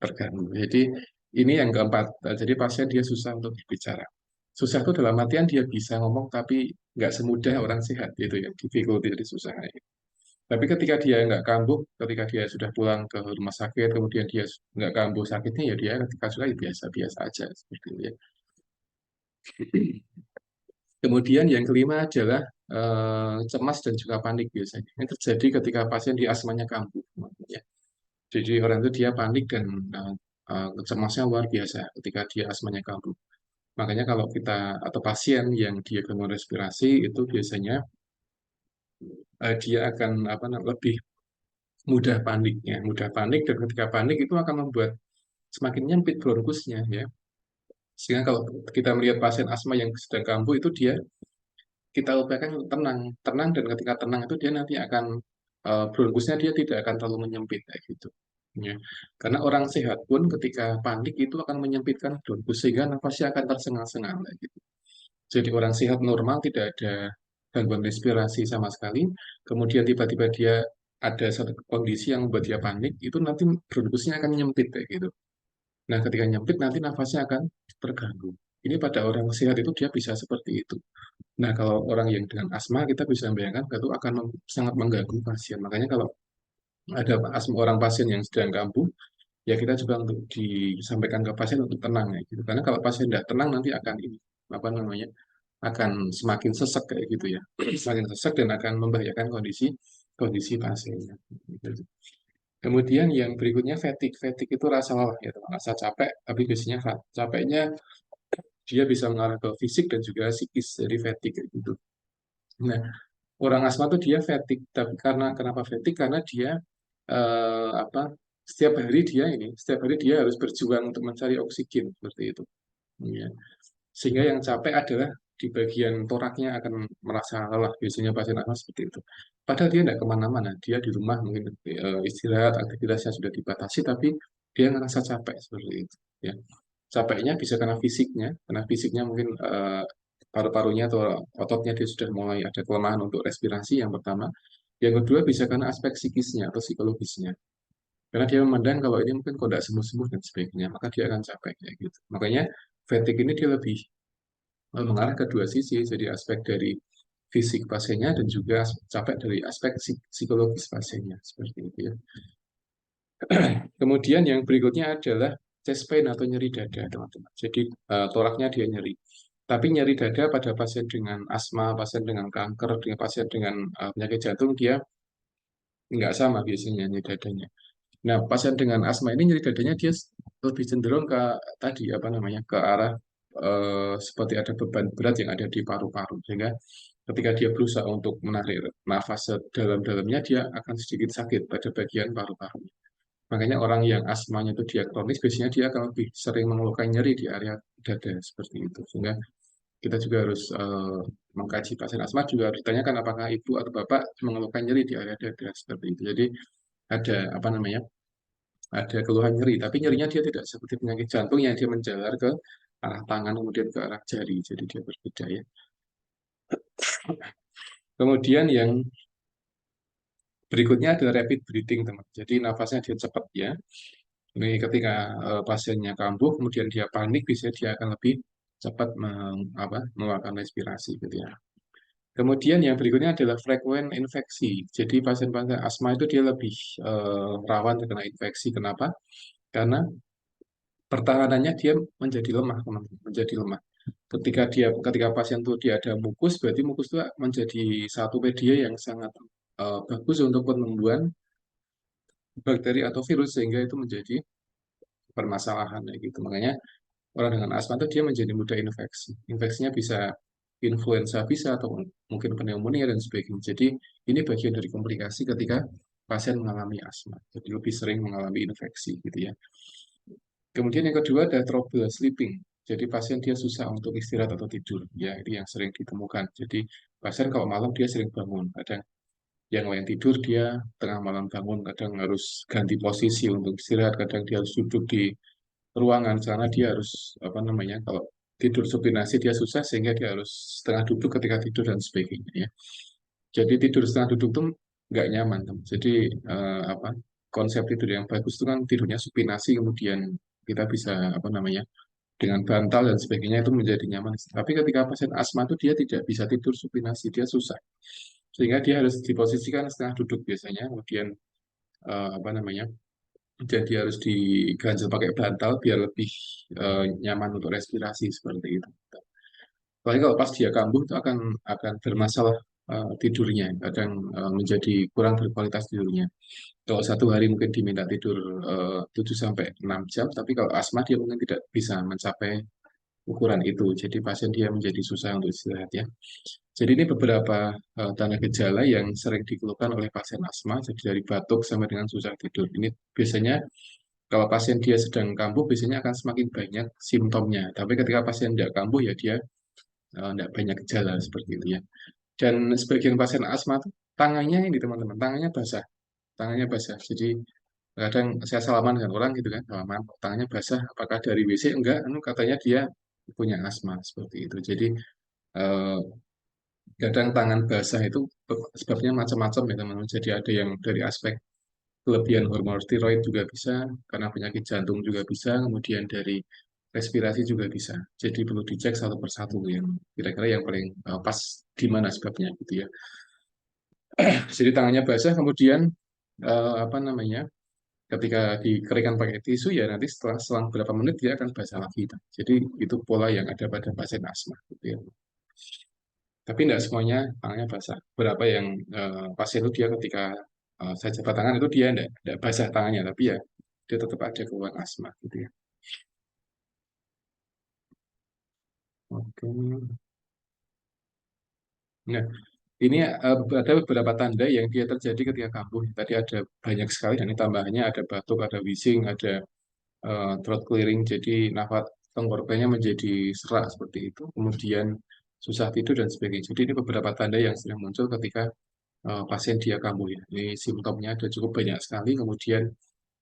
terganggu. Jadi ini yang keempat. Jadi pasien dia susah untuk berbicara. Susah itu dalam artian dia bisa ngomong tapi nggak semudah orang sehat gitu ya. Difficulty, jadi susah. Tapi ketika dia nggak kambuh, ketika dia sudah pulang ke rumah sakit, kemudian dia nggak kambuh sakitnya, ya dia ketika sudah ya biasa-biasa aja seperti itu ya. Kemudian yang kelima adalah cemas dan juga panik biasanya. Ini terjadi ketika pasien di asmanya kambuh. Ya. Jadi orang itu dia panik dan cemasnya luar biasa ketika dia asmanya kambuh. Makanya kalau kita atau pasien yang dia gangguan respirasi itu biasanya dia akan apa lebih mudah paniknya, mudah panik, dan ketika panik itu akan membuat semakin nyempit bronkusnya ya. Sehingga kalau kita melihat pasien asma yang sedang kambuh itu dia kita upayakan untuk tenang, tenang, dan ketika tenang itu dia nanti akan bronkusnya dia tidak akan terlalu menyempit kayak gitu. Ya. Karena orang sehat pun ketika panik itu akan menyempitkan bronkus sehingga nafasnya akan tersengal-sengal kayak gitu. Jadi orang sehat normal tidak ada gangguan respirasi sama sekali, kemudian tiba-tiba dia ada satu kondisi yang membuat dia panik, itu nanti bronkusnya akan menyempit kayak gitu. Nah, ketika nyempit nanti nafasnya akan terganggu. Ini pada orang sehat itu dia bisa seperti itu. Nah, kalau orang yang dengan asma, kita bisa membayangkan itu akan sangat mengganggu pasien. Makanya kalau ada asma orang pasien yang sedang kambuh, ya kita coba untuk disampaikan ke pasien untuk tenang ya gitu. Karena kalau pasien tidak tenang nanti akan ini apa namanya akan semakin sesek kayak gitu ya, semakin sesek dan akan membahayakan kondisi kondisi pasiennya. Gitu. Kemudian yang berikutnya fatigue. Fatigue itu rasa lelah ya, teman. Rasa capek, tapi biasanya capeknya dia bisa mengarah ke fisik dan juga psikis, jadi fatigue kayak gitu. Nah, orang asma tuh dia fatigue, tapi karena kenapa fatigue? Karena dia apa? Setiap hari dia harus berjuang untuk mencari oksigen seperti itu. Ya. Sehingga yang capek adalah di bagian toraknya akan merasa lelah. Biasanya pasien asma seperti itu. Padahal dia tidak kemana-mana. Dia di rumah mungkin istirahat, aktivitasnya sudah dibatasi, tapi dia ngerasa capek seperti itu. Ya. Capeknya bisa karena fisiknya mungkin paru-parunya atau ototnya dia sudah mulai ada kelemahan untuk respirasi yang pertama. Yang kedua bisa karena aspek psikisnya atau psikologisnya. Karena dia memandang kalau ini mungkin kok tidak sembuh-sembuh dan sebagainya, maka dia akan capek kayak gitu. Makanya fatigue ini dia lebih mengarah ke dua sisi, jadi aspek dari fisik pasiennya dan juga capek dari aspek psikologis pasiennya seperti itu ya. Kemudian yang berikutnya adalah chest pain atau nyeri dada, teman-teman. Jadi toraknya dia nyeri. Tapi nyeri dada pada pasien dengan asma, pasien dengan kanker, dengan pasien dengan penyakit jantung dia nggak sama biasanya nyeri dadanya. Nah, pasien dengan asma ini nyeri dadanya dia lebih cenderung ke tadi apa namanya ke arah seperti ada beban berat yang ada di paru-paru sehingga ketika dia berusaha untuk menarik nafas sedalam-dalamnya dia akan sedikit sakit pada bagian paru-paru. Makanya orang yang asmanya itu dia kronis biasanya dia akan lebih sering mengeluhkan nyeri di area dada seperti itu. Sehingga kita juga harus mengkaji pasien asma juga harus ditanyakan apakah ibu atau bapak mengeluhkan nyeri di area dada seperti itu. Jadi ada apa namanya ada keluhan nyeri, tapi nyerinya dia tidak seperti penyakit jantung yang dia menjalar ke arah tangan kemudian ke arah jari, jadi dia berbeda ya. Kemudian yang berikutnya adalah rapid breathing teman. Jadi nafasnya dia cepat ya. Ini ketika pasiennya kambuh, kemudian dia panik, biasanya dia akan lebih cepat mengeluarkan respirasi gitu ya. Kemudian yang berikutnya adalah frequent infeksi. Jadi pasien-pasien asma itu dia lebih rawan terkena infeksi. Kenapa? Karena pertahanannya dia menjadi lemah, teman-teman, menjadi lemah. Ketika pasien itu dia ada mukus, berarti mukus itu menjadi satu media yang sangat bagus untuk penumbuhan bakteri atau virus sehingga itu menjadi permasalahan ya gitu. Makanya orang dengan asma itu dia menjadi mudah infeksi. Infeksinya bisa influenza bisa atau mungkin pneumonia dan sebagainya. Jadi ini bagian dari komplikasi ketika pasien mengalami asma. Jadi lebih sering mengalami infeksi gitu ya. Kemudian yang kedua ada trouble sleeping. Jadi pasien dia susah untuk istirahat atau tidur. Ya, ini yang sering ditemukan. Jadi pasien kalau malam dia sering bangun. Kadang yang lain tidur dia tengah malam bangun. Kadang harus ganti posisi untuk istirahat. Kadang dia harus duduk di ruangan karena dia harus apa namanya kalau tidur supinasi dia susah sehingga dia harus setengah duduk ketika tidur dan sebagainya ya. Jadi tidur setengah duduk tuh nggak nyaman teman. Jadi apa konsep tidur yang bagus itu kan tidurnya supinasi kemudian kita bisa apa namanya dengan bantal dan sebagainya itu menjadi nyaman. Tapi ketika pasien asma itu dia tidak bisa tidur supinasi, dia susah. Sehingga dia harus diposisikan setengah duduk biasanya, kemudian apa namanya, jadi harus diganjel pakai bantal biar lebih nyaman untuk respirasi seperti itu. Apalagi kalau pas dia kambuh itu akan bermasalah tidurnya, kadang menjadi kurang berkualitas tidurnya. Kalau satu hari mungkin diminta tidur 7 sampai 6 jam, tapi kalau asma dia mungkin tidak bisa mencapai ukuran itu. Jadi pasien dia menjadi susah untuk istirahat ya. Jadi ini beberapa tanda gejala yang sering dikeluhkan oleh pasien asma, jadi dari batuk sampai dengan susah tidur. Ini biasanya kalau pasien dia sedang kambuh, biasanya akan semakin banyak simptomnya. Tapi ketika pasien tidak kambuh, ya dia tidak banyak gejala seperti itu ya. Dan sebagian pasien asma tuh tangannya ini teman-teman, tangannya basah, tangannya basah. Jadi kadang saya salaman dengan orang gitu kan, salaman, tangannya basah, apakah dari WC? Enggak, katanya dia punya asma seperti itu. Jadi eh, kadang tangan basah itu sebabnya macam-macam ya teman-teman. Jadi ada yang dari aspek kelebihan hormon steroid juga bisa, karena penyakit jantung juga bisa, kemudian dari respirasi juga bisa. Jadi perlu dicek satu persatu yang kira-kira yang paling pas di mana sebabnya gitu ya. Jadi tangannya basah, kemudian apa namanya, ketika dikeringkan pakai tisu ya nanti setelah selang beberapa menit dia akan basah lagi. Jadi itu pola yang ada pada pasien asma gitu ya. Tapi tidak semuanya tangannya basah. Berapa yang pasien itu dia ketika saya jabat tangan itu dia tidak basah tangannya, tapi ya dia tetap ada keluhan asma gitu ya. Oke. Nah, ini ada beberapa tanda yang dia terjadi ketika kambuh. Tadi ada banyak sekali dan ini tambahannya ada batuk, ada wheezing, ada throat clearing, jadi nafas tenggorokannya menjadi serak seperti itu. Kemudian susah tidur dan sebagainya. Jadi ini beberapa tanda yang sering muncul ketika pasien dia kambuh ya. Ini simptomnya ada cukup banyak sekali. Kemudian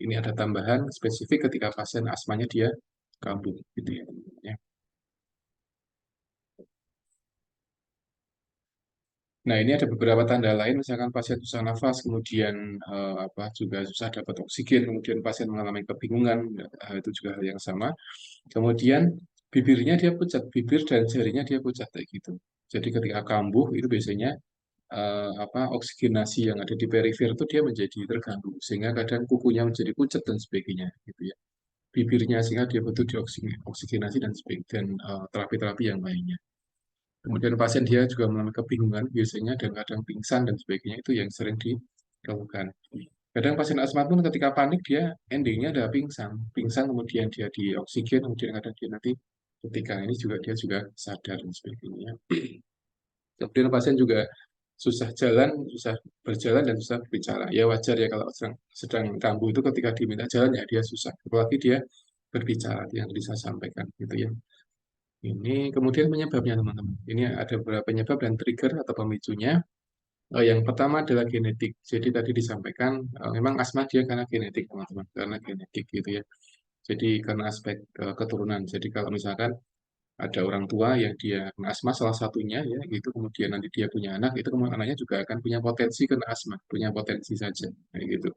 ini ada tambahan spesifik ketika pasien asmanya dia kambuh gitu ya. Ya. Nah, ini ada beberapa tanda lain, misalkan pasien susah nafas, kemudian apa juga susah dapat oksigen, kemudian pasien mengalami kebingungan, itu juga hal yang sama. Kemudian bibirnya dia pucat, bibir dan jarinya dia pucat kayak gitu. Jadi ketika kambuh itu biasanya apa oksigenasi yang ada di perifer itu dia menjadi terganggu, sehingga kadang kukunya menjadi pucat dan sebagainya gitu ya. Bibirnya sehingga dia butuh dioksigenasi dan sebagainya dan terapi-terapi yang lainnya. Kemudian pasien dia juga mengalami kebingungan biasanya dan kadang pingsan dan sebagainya itu yang sering dilakukan. Kadang pasien asma pun ketika panik dia endingnya ada pingsan, pingsan kemudian dia di oksigen, kemudian kadang dia nanti ketika ini juga dia juga sadar dan sebagainya. Kemudian pasien juga susah jalan, susah berjalan dan susah berbicara. Ya wajar ya kalau sedang kambuh itu ketika diminta jalan ya dia susah. Apalagi dia berbicara yang bisa sampaikan gitu ya. Ini kemudian penyebabnya teman-teman. Ini ada beberapa penyebab dan trigger atau pemicunya. Yang pertama adalah genetik. Jadi tadi disampaikan memang asma dia karena genetik teman-teman, karena genetik gitu ya. Jadi karena aspek keturunan. Jadi kalau misalkan ada orang tua yang dia kena asma salah satunya ya gitu, kemudian nanti dia punya anak, itu kemudian anaknya juga akan punya potensi kena asma, punya potensi saja kayak gitu.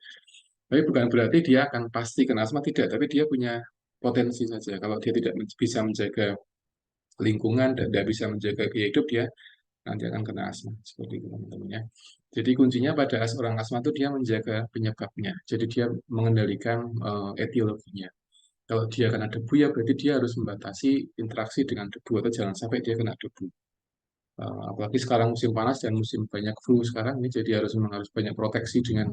Tapi bukan berarti dia akan pasti kena asma tidak, tapi dia punya potensi saja. Kalau dia tidak bisa menjaga lingkungan dan tidak bisa menjaga gaya hidup dia nanti akan kena asma seperti itu teman-teman ya. Jadi kuncinya pada orang asma itu dia menjaga penyebabnya. Jadi dia mengendalikan etiologinya. Kalau dia kena debu ya berarti dia harus membatasi interaksi dengan debu atau jangan sampai dia kena debu. Apalagi sekarang musim panas dan musim banyak flu sekarang ini jadi memang harus banyak proteksi dengan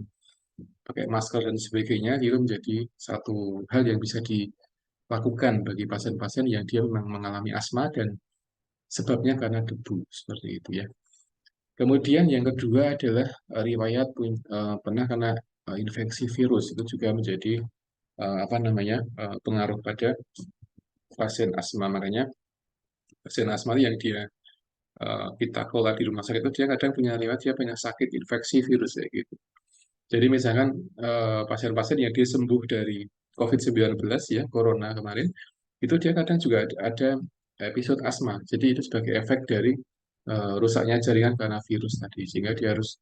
pakai masker dan sebagainya. Itu menjadi satu hal yang bisa dilakukan bagi pasien-pasien yang dia memang mengalami asma dan sebabnya karena debu seperti itu ya. Kemudian yang kedua adalah riwayat pernah kena infeksi virus itu juga menjadi apa namanya pengaruh pada pasien asma. Makanya pasien asma yang dia kita kelola di rumah sakit itu dia kadang punya riwayat dia punya sakit infeksi virus ya gitu. Jadi misalkan pasien-pasien yang dia sembuh dari COVID-19 ya, corona kemarin, itu dia kadang juga ada episode asma. Jadi itu sebagai efek dari rusaknya jaringan karena virus tadi, sehingga dia harus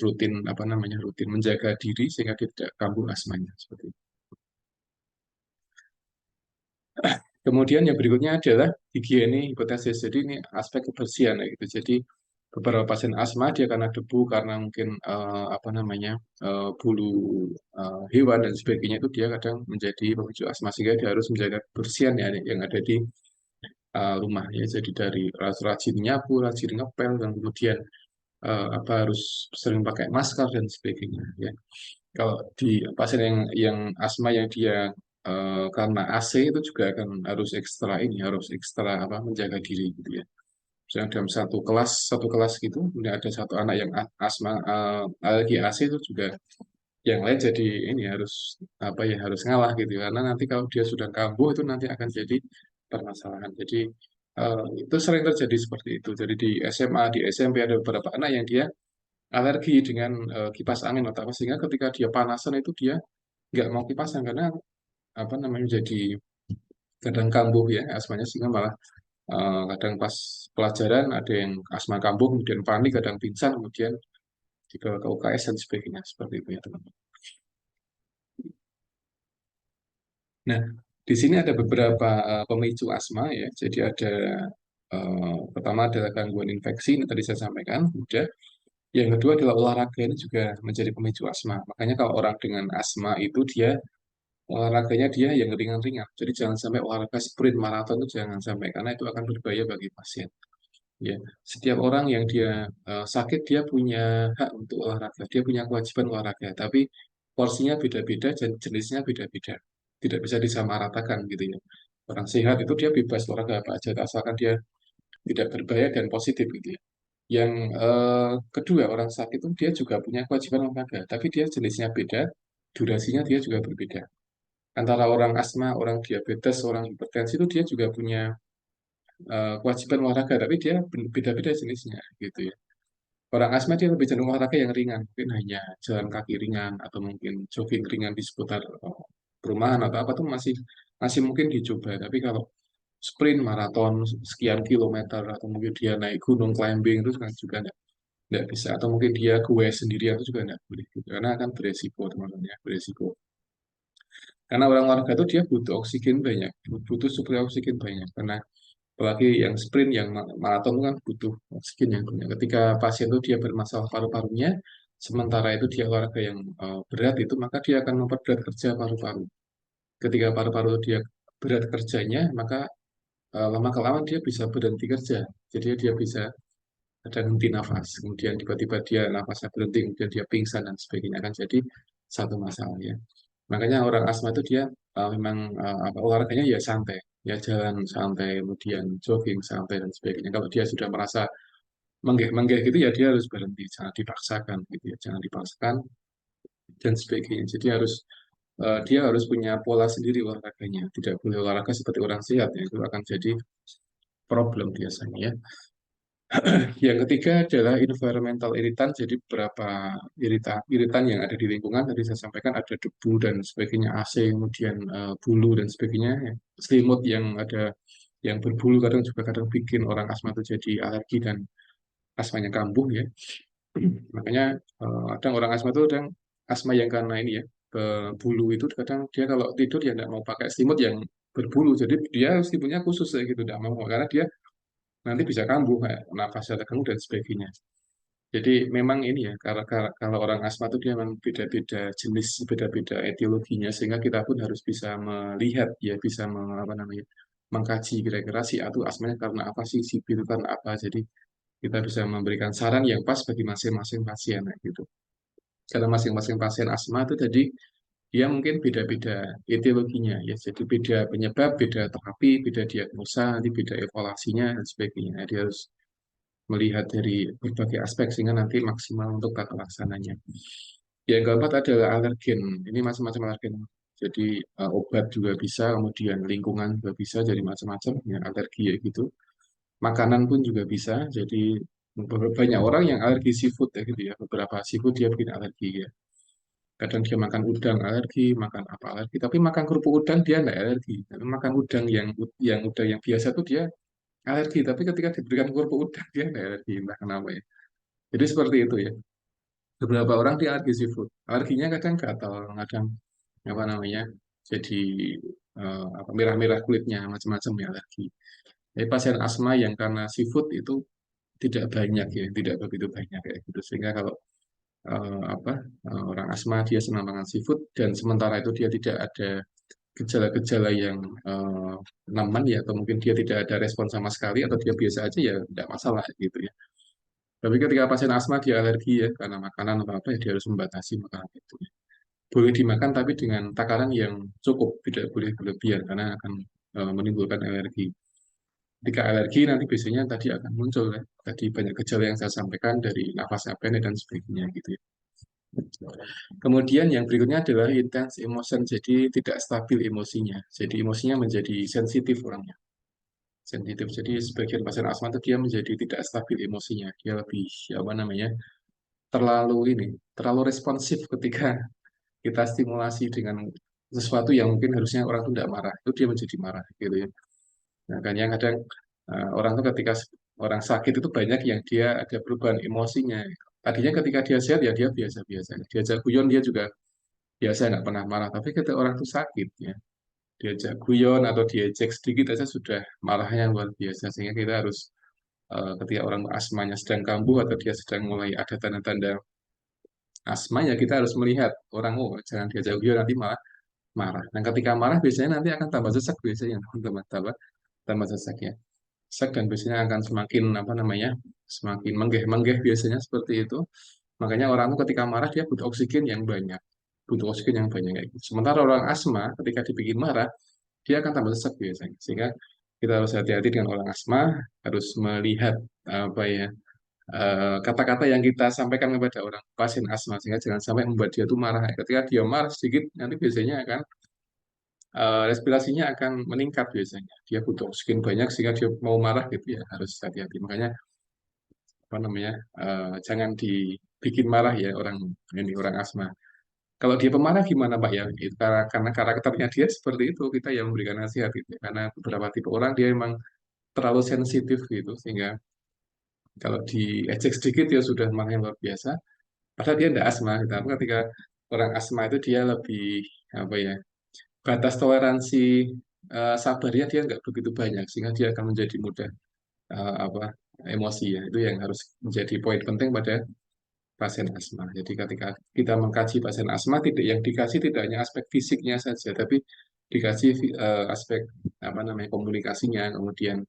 rutin apa namanya rutin menjaga diri sehingga dia tidak kambuh asmanya seperti itu. Kemudian yang berikutnya adalah higiene hipotesis. Jadi ini aspek kebersihan ya gitu. Jadi beberapa pasien asma dia karena debu, karena mungkin apa namanya bulu hewan dan sebagainya itu dia kadang menjadi pemicu asma sehingga dia harus menjaga kebersihan ya yang ada di rumah ya. Jadi dari rajin nyapu, rajin ngepel dan kemudian apa harus sering pakai masker dan sebagainya ya. Kalau di pasien yang asma yang dia karena AC itu juga akan harus ekstra ini, harus ekstra apa menjaga diri gitu ya. Misalnya dalam satu kelas gitu, kemudian ada satu anak yang asma alergi AC itu juga yang lain jadi ini harus apa ya harus ngalah gitu karena nanti kalau dia sudah kambuh itu nanti akan jadi permasalahan. Jadi itu sering terjadi seperti itu. Jadi di SMA, di SMP ada beberapa anak yang dia alergi dengan kipas angin atau apa sehingga ketika dia panasan itu dia nggak mau kipasan karena apa namanya jadi kadang kambuh ya asmanya sehingga malah kadang pas pelajaran ada yang asma kambuh kemudian panik kadang pingsan kemudian dibawa ke UKS dan sebagainya seperti itu ya teman-teman. Nah di sini ada beberapa pemicu asma ya jadi ada pertama adalah gangguan infeksi ini tadi saya sampaikan udah Yang kedua adalah olahraga ini juga menjadi pemicu asma. Makanya kalau orang dengan asma itu dia olahraganya dia yang ringan-ringan. Jadi jangan sampai olahraga sprint maraton itu jangan sampai karena itu akan berbahaya bagi pasien. Ya, setiap orang yang dia sakit dia punya hak untuk olahraga, dia punya kewajiban olahraga, tapi porsinya beda-beda dan jenisnya beda-beda. Tidak bisa disamaratakan gitu ya. Orang sehat itu dia bebas olahraga apa aja asalkan dia tidak berbahaya dan positif gitu ya. Yang kedua, orang sakit itu dia juga punya kewajiban olahraga, tapi dia jenisnya beda, durasinya dia juga berbeda. Antara orang asma, orang diabetes, orang hipertensi itu dia juga punya kewajiban olahraga, tapi dia beda-beda jenisnya gitu ya. Orang asma dia lebih cenderung olahraga yang ringan, mungkin hanya jalan kaki ringan atau mungkin jogging ringan di seputar perumahan atau apa tuh masih masih mungkin dicoba. Tapi kalau sprint, maraton, sekian kilometer atau mungkin dia naik gunung climbing itu juga nggak bisa. Atau mungkin dia goes sendirian itu juga nggak boleh gitu. Karena akan beresiko teman-teman ya, beresiko. Karena orang olahraga itu dia butuh oksigen banyak, butuh suplai oksigen banyak. Karena apalagi yang sprint, yang maraton itu kan butuh oksigen yang banyak. Ketika pasien itu dia bermasalah paru-parunya, sementara itu dia olahraga yang berat itu, maka dia akan memperberat kerja paru-paru. Ketika paru-paru dia berat kerjanya, maka lama-kelamaan dia bisa berhenti kerja. Jadi dia bisa ada henti nafas, kemudian tiba-tiba dia nafasnya berhenti, kemudian dia pingsan dan sebagainya. Akan jadi satu masalah ya. Makanya orang asma itu dia memang olahraganya ya santai, ya jalan santai, kemudian jogging santai dan sebagainya. Kalau dia sudah merasa menggeh-menggeh gitu ya dia harus berhenti, jangan dipaksakan gitu ya, jangan dipaksakan dan sebagainya. Jadi dia harus punya pola sendiri olahraganya, tidak boleh olahraga seperti orang sehat ya, itu akan jadi problem biasanya ya. Yang ketiga adalah environmental iritan, jadi beberapa iritan yang ada di lingkungan, tadi saya sampaikan ada debu dan sebagainya, AC, kemudian bulu dan sebagainya, ya. Selimut yang ada yang berbulu kadang juga kadang bikin orang asma itu jadi alergi dan asmanya kambuh ya. Makanya kadang orang asma itu kadang asma yang karena ini ya, bulu itu kadang dia kalau tidur ya nggak mau pakai selimut yang berbulu, jadi dia selimutnya khusus kayak gitu, nggak mau karena dia nanti bisa kambuh, kayak nafasnya terganggu dan sebagainya. Jadi memang ini ya, kalau orang asma itu dia memang beda-beda jenis, beda-beda etiologinya, sehingga kita pun harus bisa melihat, ya bisa apa namanya, mengkaji kira-kira si A itu asmanya karena apa sih, si B itu karena apa. Jadi kita bisa memberikan saran yang pas bagi masing-masing pasien nah, gitu. Karena masing-masing pasien asma itu jadi dia mungkin beda-beda etiologinya ya, jadi beda penyebab, beda terapi, beda diagnosa, nanti beda evaluasinya dan sebagainya. Jadi harus melihat dari berbagai aspek sehingga nanti maksimal untuk tata laksananya. Yang keempat adalah alergen. Ini macam-macam alergen. Jadi obat juga bisa, kemudian lingkungan juga bisa, jadi macam-macam ya alergi ya gitu. Makanan pun juga bisa. Jadi banyak orang yang alergi seafood ya gitu ya. Beberapa seafood dia bikin alergi ya. Kadang dia makan udang alergi, makan apa alergi. Tapi makan kerupuk udang dia nggak alergi. Tapi makan udang yang udang yang biasa tuh dia alergi. Tapi ketika diberikan kerupuk udang dia nggak alergi, entah kenapa ya. Jadi seperti itu ya. Beberapa orang dia alergi seafood. Alerginya kadang gatal, kadang apa namanya, jadi apa merah-merah kulitnya, macam-macam ya alergi. Jadi pasien asma yang karena seafood itu tidak banyak ya, tidak begitu banyak kayak gitu. Sehingga kalau apa orang asma dia senang makan seafood dan sementara itu dia tidak ada gejala-gejala yang nemen ya, atau mungkin dia tidak ada respon sama sekali atau dia biasa aja ya tidak masalah gitu ya. Tapi ketika pasien asma dia alergi ya karena makanan atau apa ya dia harus membatasi makanan itu. Boleh dimakan tapi dengan takaran yang cukup, tidak boleh berlebihan karena akan menimbulkan alergi. Ketika alergi nanti biasanya tadi akan muncul ya. Tadi banyak gejala yang saya sampaikan dari nafasnya pendek dan sebagainya gitu ya. Kemudian yang berikutnya adalah intense emotion, jadi tidak stabil emosinya. Jadi emosinya menjadi sensitif orangnya. Sensitif. Jadi sebagian pasien asma itu dia menjadi tidak stabil emosinya. Dia lebih apa namanya? Terlalu ini, terlalu responsif ketika kita stimulasi dengan sesuatu yang mungkin harusnya orang itu tidak marah, itu dia menjadi marah gitu ya. Nah, kan yang kadang orang itu ketika orang sakit itu banyak yang dia ada perubahan emosinya. Tadinya ketika dia sehat ya dia biasa-biasa. Diajak guyon dia juga biasa nggak pernah marah. Tapi ketika orang itu sakit ya, diajak guyon atau diajak sedikit aja sudah marahnya luar biasa. Sehingga kita harus ketika orang asmanya sedang kambuh atau dia sedang mulai ada tanda-tanda asma, ya kita harus melihat orang, oh jangan dia jauh, dia nanti malah marah. Dan ketika marah biasanya nanti akan tambah sesak biasanya, teman-teman, tambah sesak ya. Sesak dan biasanya akan semakin apa namanya, semakin menggeh-menggeh biasanya seperti itu. Makanya orang itu ketika marah dia butuh oksigen yang banyak, butuh oksigen yang banyak kayak gitu. Sementara orang asma ketika dibikin marah dia akan tambah sesak biasanya. Sehingga kita harus hati-hati dengan orang asma, harus melihat apa ya, kata-kata yang kita sampaikan kepada orang pasien asma, sehingga jangan sampai membuat dia tuh marah. Ketika dia marah sedikit nanti biasanya akan respirasinya akan meningkat biasanya. Dia butuh oksigen banyak sehingga dia mau marah gitu ya, harus hati-hati. Makanya apa namanya, jangan dibikin marah ya orang ini, orang asma. Kalau dia pemarah gimana Pak ya? Karena karakternya dia seperti itu, kita yang memberikan nasihat gitu ya. Karena beberapa tipe orang dia memang terlalu sensitif gitu, sehingga kalau diejek sedikit ya sudah marah yang luar biasa. Padahal dia tidak asma gitu. Tapi ketika orang asma itu dia lebih apa ya, batas toleransi sabarnya dia nggak begitu banyak, sehingga dia akan menjadi mudah apa, emosi ya. Itu yang harus menjadi poin penting pada pasien asma. Jadi ketika kita mengkaji pasien asma, tidak yang dikasih tidak hanya aspek fisiknya saja, tapi dikasih aspek apa namanya, komunikasinya, kemudian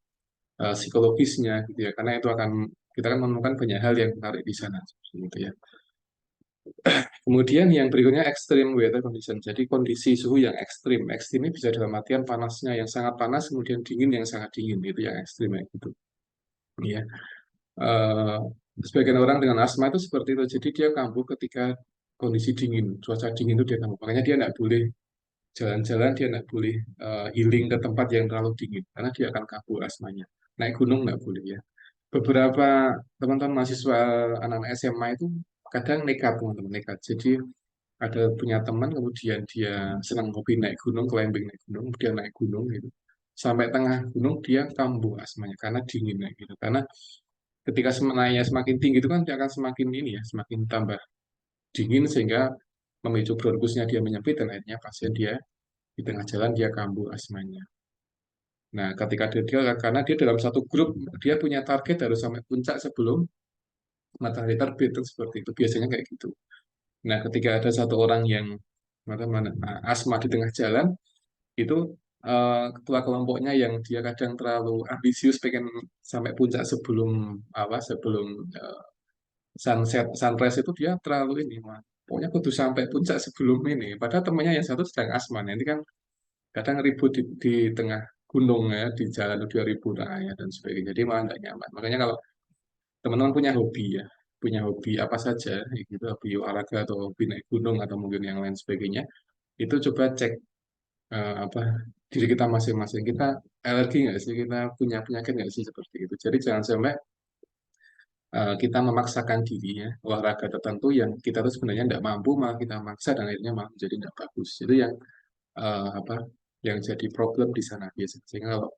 psikologisnya gitu ya. Karena itu akan kita akan menemukan banyak hal yang menarik di sana gitu ya. Kemudian yang berikutnya extreme weather condition. Jadi kondisi suhu yang ekstrim. Ekstrim ini bisa dalam artian panasnya yang sangat panas, kemudian dingin yang sangat dingin. Itu yang ekstrim ya gitu. Ya. Eh, Sebagian orang dengan asma itu seperti itu. Jadi dia kambuh ketika kondisi dingin, cuaca dingin itu dia kambuh. Makanya dia tidak boleh jalan-jalan, dia tidak boleh healing ke tempat yang terlalu dingin, karena dia akan kambuh asmanya. Naik gunung nggak boleh ya. Beberapa teman-teman mahasiswa anak-anak SMA itu kadang nekat, teman-teman, nekat. Jadi ada punya teman, kemudian dia senang hobi naik gunung, climbing naik gunung, dia naik gunung gitu. Sampai tengah gunung dia kambuh asmanya karena dingin kayak gitu. Karena ketika naiknya semakin tinggi itu kan dia akan semakin ini ya, semakin tambah dingin sehingga memicu bronkusnya dia menyempit dan akhirnya pasien dia di tengah jalan dia kambuh asmanya. Nah, ketika karena dia dalam satu grup dia punya target harus sampai puncak sebelum matahari terbit itu seperti itu biasanya kayak gitu. Nah, ketika ada satu orang yang asma di tengah jalan, itu ketua kelompoknya yang dia kadang terlalu ambisius pengen sampai puncak sebelum apa, sebelum sunset sunrise itu dia terlalu ini mah. Pokoknya kudu sampai puncak sebelum ini. Padahal temannya yang satu sedang asma. Nanti kan kadang ribut di tengah gunung ya, di jalan udah ribut ya, dan sebagainya. Jadi malah nggak nyaman. Makanya kalau teman-teman punya hobi ya, punya hobi apa saja, ya gitu, hobi olahraga atau hobi naik gunung atau mungkin yang lain sebagainya, itu coba cek apa diri kita masing-masing. Kita alergi nggak sih? Kita punya penyakit nggak sih seperti itu? Jadi jangan sampai kita memaksakan diri ya, olahraga tertentu yang kita tuh sebenarnya tidak mampu, malah kita maksa dan akhirnya malah menjadi tidak bagus. Itu yang apa, yang jadi problem di sana biasanya. Sehingga kalau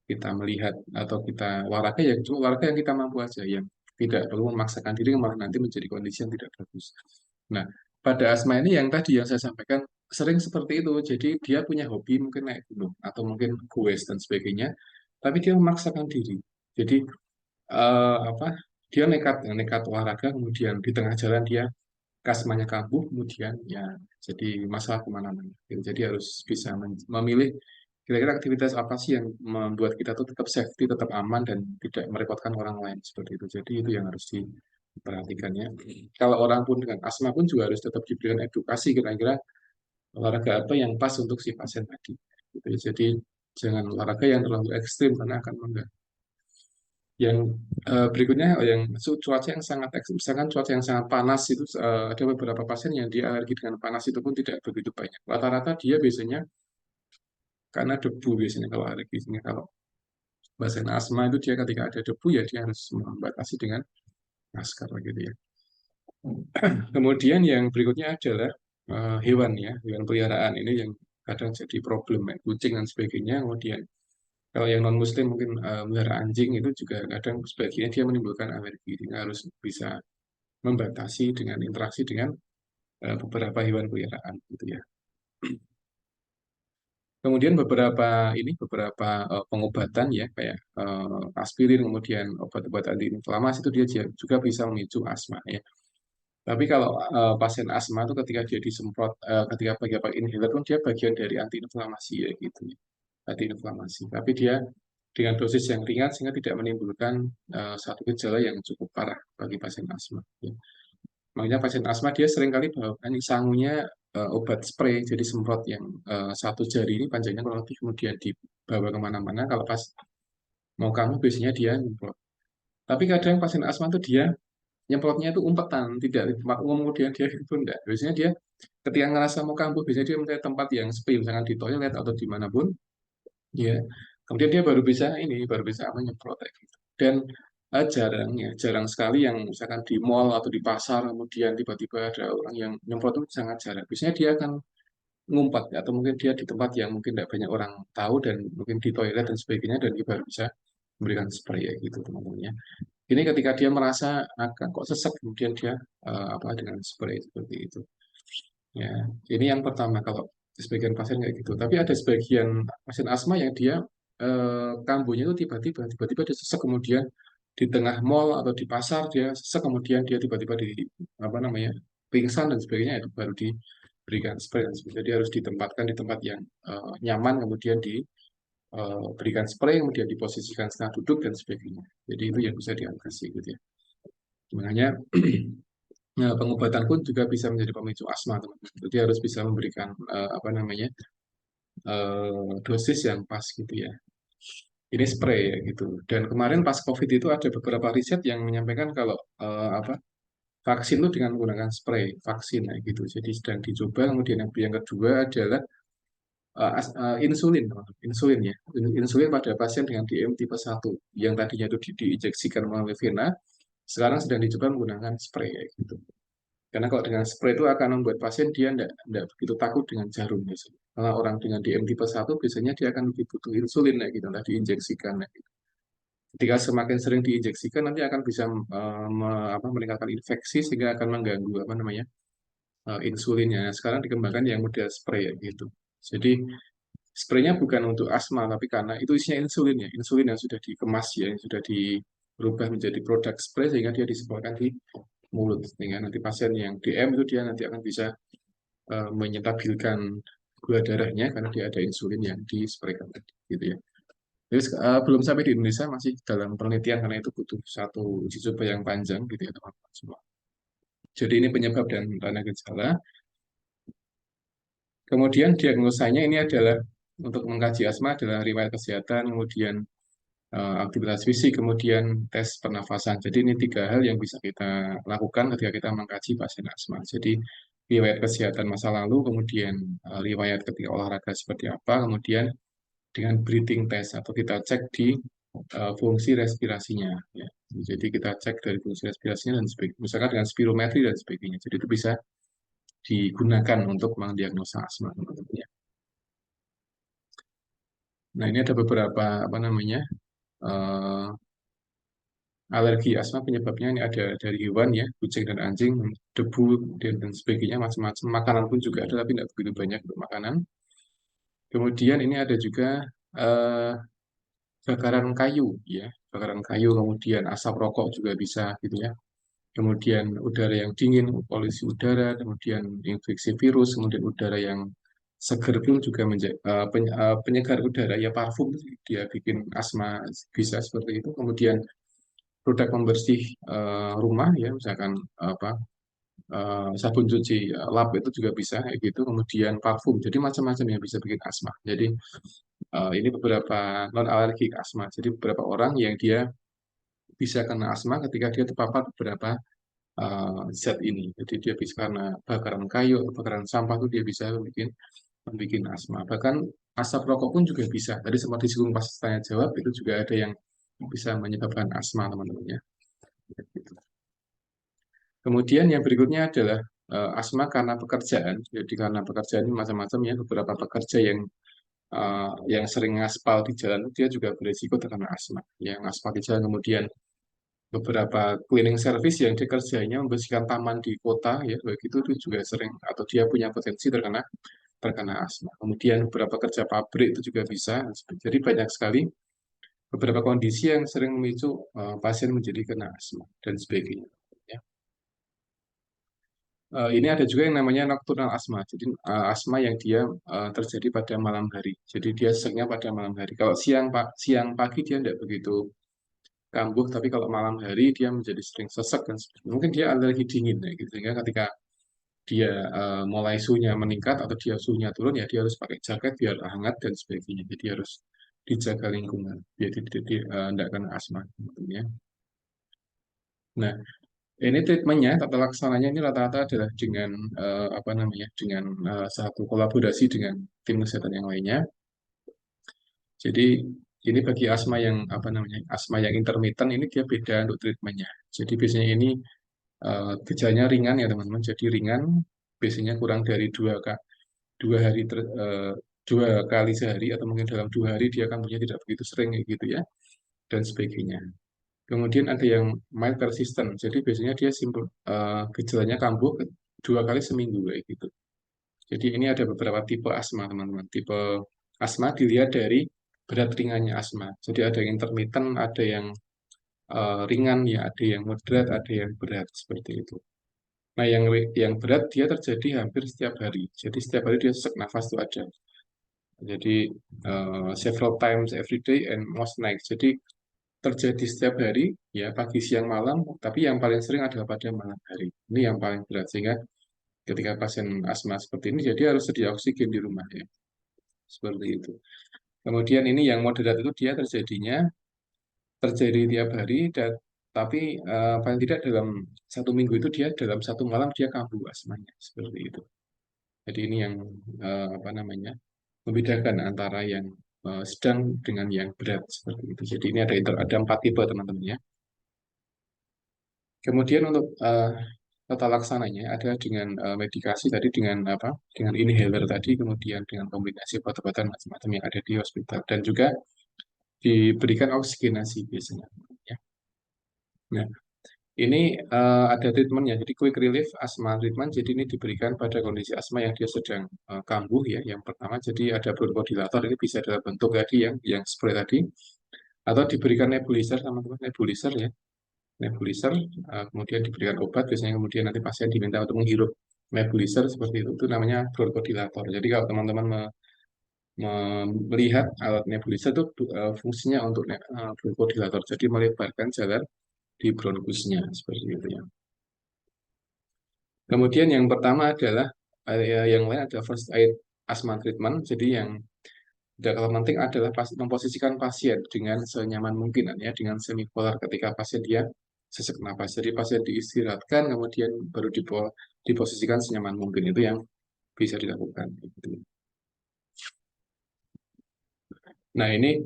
kita melihat atau kita olahraga ya cuma olahraga yang kita mampu aja, yang tidak perlu memaksakan diri malah nanti menjadi kondisi yang tidak bagus. Nah, pada asma ini yang tadi yang saya sampaikan sering seperti itu. Jadi dia punya hobi mungkin naik gunung atau mungkin goes dan sebagainya, tapi dia memaksakan diri. Jadi apa, dia nekat nekat olahraga, kemudian di tengah jalan dia kasmanya kambuh, kemudian ya jadi masalah kemana-mana. Gitu. Jadi harus bisa memilih kira-kira aktivitas apa sih yang membuat kita tuh tetap safety, tetap aman dan tidak merepotkan orang lain seperti itu. Jadi itu yang harus diperhatikan ya. Kalau orang pun dengan asma pun juga harus tetap diberikan edukasi kira-kira olahraga apa yang pas untuk si pasien tadi. Gitu. Ya. Jadi jangan olahraga yang terlalu ekstrim karena akan mengganggu. Yang berikutnya yang cuaca yang sangat ekstrim, misalkan cuaca yang sangat panas itu ada beberapa pasien yang dia alergi dengan panas itu pun tidak begitu banyak. Rata-rata dia biasanya karena debu biasanya kalau alerginya. Kalau pasien asma itu dia ketika ada debu ya dia harus membatasi dengan masker gitu ya. Kemudian yang berikutnya adalah hewan ya, hewan peliharaan ini yang kadang jadi problem ya, kucing dan sebagainya. Kemudian kalau yang non muslim mungkin melihara anjing itu juga kadang sebagian dia menimbulkan alergi. Jadi harus bisa membatasi dengan interaksi dengan beberapa hewan peliharaan gitu ya. Kemudian beberapa pengobatan ya kayak aspirin, kemudian obat-obat antiinflamasi itu dia juga bisa memicu asma ya. Tapi kalau pasien asma itu ketika dia disemprot, ketika pakai inhaler pun dia bagian dari antiinflamasi ya gitu ya, antiinflamasi. Tapi dia dengan dosis yang ringan sehingga tidak menimbulkan satu gejala yang cukup parah bagi pasien asma. Ya. Makanya pasien asma dia seringkali bawa ini sangunya obat spray, jadi semprot yang satu jari ini panjangnya kurang lebih, kemudian dibawa kemana-mana. Kalau pas mau kamu biasanya dia nyemprot. Tapi kadang pasien asma itu dia nyemprotnya itu umpetan, tidak di tempat umum, kemudian dia itu enggak. Biasanya dia ketika ngerasa mau kambuh, biasanya dia mencari tempat yang sepi, misalkan di toilet atau dimanapun, ya. Kemudian dia baru bisa apa nyemprot kayak gitu. Dan jarang ya, jarang sekali yang misalkan di mall atau di pasar, kemudian tiba-tiba ada orang yang nyemprot itu sangat jarang. Biasanya dia akan ngumpat, atau mungkin dia di tempat yang mungkin tidak banyak orang tahu, dan mungkin di toilet dan sebagainya, dan dia baru bisa memberikan spray ya gitu teman-teman ya. Ini ketika dia merasa agak kok sesek, kemudian dia apa dengan spray seperti itu. Ya, ini yang pertama kalau sebagian pasien kayak gitu. Tapi ada sebagian pasien asma yang dia kambuhnya itu tiba-tiba dia sesek, kemudian di tengah mall atau di pasar dia sesek, kemudian dia tiba-tiba di apa namanya pingsan dan sebagainya, itu baru diberikan spray dan sebagainya. Jadi harus ditempatkan di tempat yang nyaman, kemudian diberikan spray, kemudian diposisikan setengah duduk dan sebagainya. Jadi itu yang bisa diatasi gitu ya. Makanya nah, pengobatan pun juga bisa menjadi pemicu asma, teman-teman. Jadi harus bisa memberikan apa namanya dosis yang pas gitu ya. Ini spray ya gitu. Dan kemarin pas COVID itu ada beberapa riset yang menyampaikan kalau apa vaksin itu dengan menggunakan spray vaksin ya gitu. Jadi sedang dicoba. Kemudian yang kedua adalah insulin, teman-teman. Insulin ya. Insulin pada pasien dengan DM tipe 1 yang tadinya itu diinjeksikan melalui vena, sekarang sedang dicoba menggunakan spray ya gitu. Karena kalau dengan spray itu akan membuat pasien dia tidak begitu takut dengan jarum biasanya. Kalau orang dengan DM tipe 1 biasanya dia akan lebih butuh insulin ya gitu, nah, diinjeksikan ya gitu. Ketika semakin sering diinjeksikan nanti akan bisa meningkatkan infeksi sehingga akan mengganggu apa namanya insulinnya. Sekarang dikembangkan yang model spray ya gitu. Jadi spraynya bukan untuk asma, tapi karena itu isinya insulin ya, insulin yang sudah dikemas ya, yang sudah dirubah menjadi produk spray sehingga dia disemprotkan di mulut, sehingga nanti pasien yang DM itu dia nanti akan bisa menyetabilkan gula darahnya karena dia ada insulin yang dispraykan tadi, gitu ya. Jadi belum sampai di Indonesia, masih dalam penelitian karena itu butuh satu uji coba yang panjang gitu ya teman-teman semua. Jadi ini penyebab dan tanda gejala. Kemudian diagnosanya ini adalah untuk mengkaji asma adalah riwayat kesehatan, kemudian aktivitas fisik, kemudian tes pernafasan. Jadi ini tiga hal yang bisa kita lakukan ketika kita mengkaji pasien asma. Jadi riwayat kesehatan masa lalu, kemudian riwayat ketika olahraga seperti apa, kemudian dengan breathing test atau kita cek di fungsi respirasinya. Ya. Jadi kita cek dari fungsi respirasinya dan sebagainya. Misalkan dengan spirometri dan sebagainya. Jadi itu bisa digunakan untuk mendiagnosa asma, teman-teman ya. Nah, ini ada beberapa apa namanya eh, alergi asma penyebabnya. Ini ada dari hewan ya, kucing dan anjing, debu dan sebagainya, macam-macam. Makanan pun juga ada, tapi tidak begitu banyak untuk makanan. Kemudian ini ada juga eh, bakaran kayu ya, bakaran kayu, kemudian asap rokok juga bisa gitu ya. Kemudian udara yang dingin, polusi udara, kemudian infeksi virus, kemudian udara yang seger pun juga menjadi penyegar udara ya, parfum dia bikin asma bisa seperti itu. Kemudian produk pembersih rumah ya, misalkan apa sabun cuci lap itu juga bisa kayak gitu. Kemudian parfum, jadi macam-macam yang bisa bikin asma. Jadi ini beberapa non alergik asma. Jadi beberapa orang yang dia bisa kena asma ketika dia terpapar beberapa zat ini. Jadi dia bisa karena bakaran kayu atau bakaran sampah itu dia bisa membuat asma. Bahkan asap rokok pun juga bisa. Tadi sempat disinggung pas tanya jawab, itu juga ada yang bisa menyebabkan asma, teman-teman ya. Gitu. Kemudian yang berikutnya adalah asma karena pekerjaan. Jadi karena pekerjaan ini macam-macam ya. Beberapa pekerja yang sering ngaspal di jalan dia juga berisiko terkena asma. Yang ngaspal di jalan, kemudian beberapa cleaning service yang dia kerjanya membersihkan taman di kota ya, begitu itu juga sering atau dia punya potensi terkena terkena asma. Kemudian beberapa kerja pabrik itu juga bisa. Jadi banyak sekali beberapa kondisi yang sering memicu pasien menjadi kena asma dan sebagainya. Ya. Ini ada juga yang namanya nocturnal asma. Jadi asma yang dia terjadi pada malam hari. Jadi dia seseknya pada malam hari. Kalau siang pagi dia tidak begitu kambuh, tapi kalau malam hari dia menjadi sering sesek dan sebagainya. Mungkin dia alergi dingin ya, gitu. Sehingga ketika dia mulai suhunya meningkat atau dia suhunya turun ya dia harus pakai jaket biar hangat dan sebagainya. Jadi harus dijaga lingkungan biar tidak kena asma. Ya. Nah, ini treatmentnya, tata laksananya ini rata-rata adalah dengan apa namanya, dengan satu kolaborasi dengan tim kesehatan yang lainnya. Jadi ini bagi asma yang apa namanya, asma yang intermittent ini dia beda untuk treatmentnya. Jadi biasanya ini gejalanya ringan ya teman-teman. Jadi ringan, biasanya kurang dari dua hari 2 kali sehari atau mungkin dalam 2 hari dia kambuhnya tidak begitu sering kayak gitu ya dan sebagainya. Kemudian ada yang mild persistent, jadi biasanya dia simpel gejalanya kambuh 2 kali seminggu kayak gitu. Jadi ini ada beberapa tipe asma teman-teman. Tipe asma dilihat dari berat ringannya asma. Jadi ada yang intermittent, ada yang ringan ya, ada yang moderat, ada yang berat seperti itu. Nah yang berat dia terjadi hampir setiap hari. Jadi setiap hari dia sesak nafas itu ada. Jadi several times every day and most nights. Jadi terjadi setiap hari, ya pagi, siang, malam, tapi yang paling sering adalah pada malam hari. Ini yang paling berat, sehingga ketika pasien asma seperti ini, jadi harus sedia oksigen di rumah ya, seperti itu. Kemudian ini yang moderat itu dia terjadi tiap hari, dan tapi paling tidak dalam 1 minggu itu dia dalam 1 malam dia kambuh asmanya, seperti itu. Jadi ini yang apa namanya membedakan antara yang sedang dengan yang berat seperti itu. Jadi ini ada 4 tipe teman-teman ya. Kemudian untuk tata laksananya adalah dengan medikasi tadi dengan apa? Dengan inhaler tadi, kemudian dengan kombinasi obat-obatan macam-macam yang ada di hospital dan juga diberikan oksigenasi biasanya. Ya. Nah, ini ada treatmentnya. Jadi quick relief asma treatment. Jadi ini diberikan pada kondisi asma yang dia sedang kambuh ya. Yang pertama jadi ada bronchodilator, ini bisa dalam bentuk tadi yang spray tadi, atau diberikan nebulizer teman-teman, nebulizer ya, nebulizer, kemudian diberikan obat, biasanya kemudian nanti pasien diminta untuk menghirup nebulizer seperti itu namanya bronchodilator. Jadi kalau teman-teman melihat alat nebulizer itu fungsinya untuk bronchodilator, jadi melebarkan jalan di bronkusnya seperti itu ya. Kemudian yang pertama adalah yang lain adalah first aid asthma treatment. Jadi yang tidak penting adalah memposisikan pasien dengan senyaman mungkin ya, dengan semipolar ketika pasien dia sesak napas. Jadi pasien diistirahatkan, kemudian baru diposisikan senyaman mungkin, itu yang bisa dilakukan. Gitu. Nah ini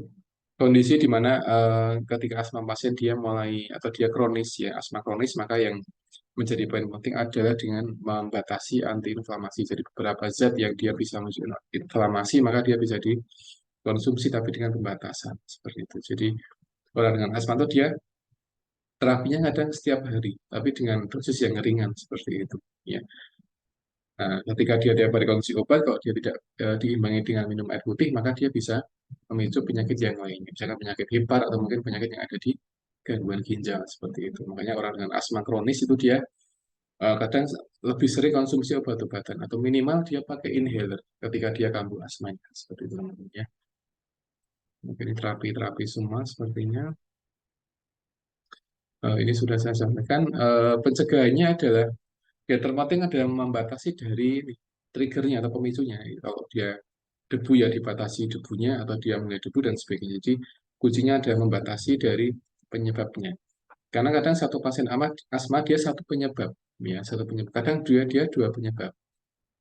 kondisi di mana ketika asma pasien dia mulai atau dia kronis ya, asma kronis, maka yang menjadi poin penting adalah dengan membatasi antiinflamasi. Jadi beberapa zat yang dia bisa inflamasi maka dia bisa dikonsumsi tapi dengan pembatasan seperti itu. Jadi orang dengan asma itu dia terapinya kadang setiap hari, tapi dengan dosis yang ringan seperti itu. Ya. Nah, ketika dia tiap hari konsumsi obat, kalau dia tidak diimbangi dengan minum air putih, maka dia bisa memicu penyakit yang lain, misalnya penyakit hepar atau mungkin penyakit yang ada di gangguan ginjal seperti itu. Makanya orang dengan asma kronis itu dia kadang lebih sering konsumsi obat-obatan atau minimal dia pakai inhaler ketika dia kambuh asmanya seperti itu teman-teman ya. Mungkin terapi-terapi semua sepertinya. Ini sudah saya sampaikan. Pencegahannya adalah yang terpenting adalah membatasi dari triggernya atau pemicunya. Kalau dia debu ya dibatasi debunya atau dia mulai debu dan sebagainya. Jadi kuncinya adalah membatasi dari penyebabnya. Karena kadang satu pasien asma dia satu penyebab, ya satu penyebab. Kadang dia dua penyebab.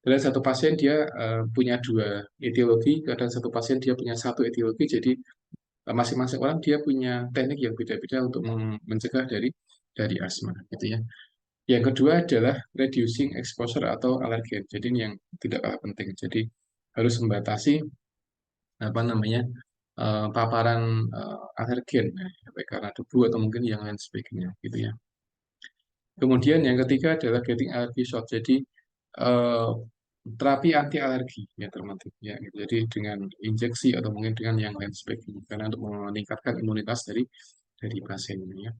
Dalam satu pasien dia punya dua etiologi, kadang satu pasien dia punya satu etiologi. Jadi masing-masing orang dia punya teknik yang beda-beda untuk mencegah dari asma, gitu ya. Yang kedua adalah reducing exposure atau alergen. Jadi ini yang tidak kalah penting. Jadi harus membatasi apa namanya paparan alergen, baik karena debu atau mungkin yang lain sebagainya, gitu ya. Kemudian yang ketiga adalah getting allergy shot. Jadi terapi anti alergi ya termasuk ya gitu. Jadi dengan injeksi atau mungkin dengan yang lain sebagainya karena untuk meningkatkan imunitas dari pasiennya ya.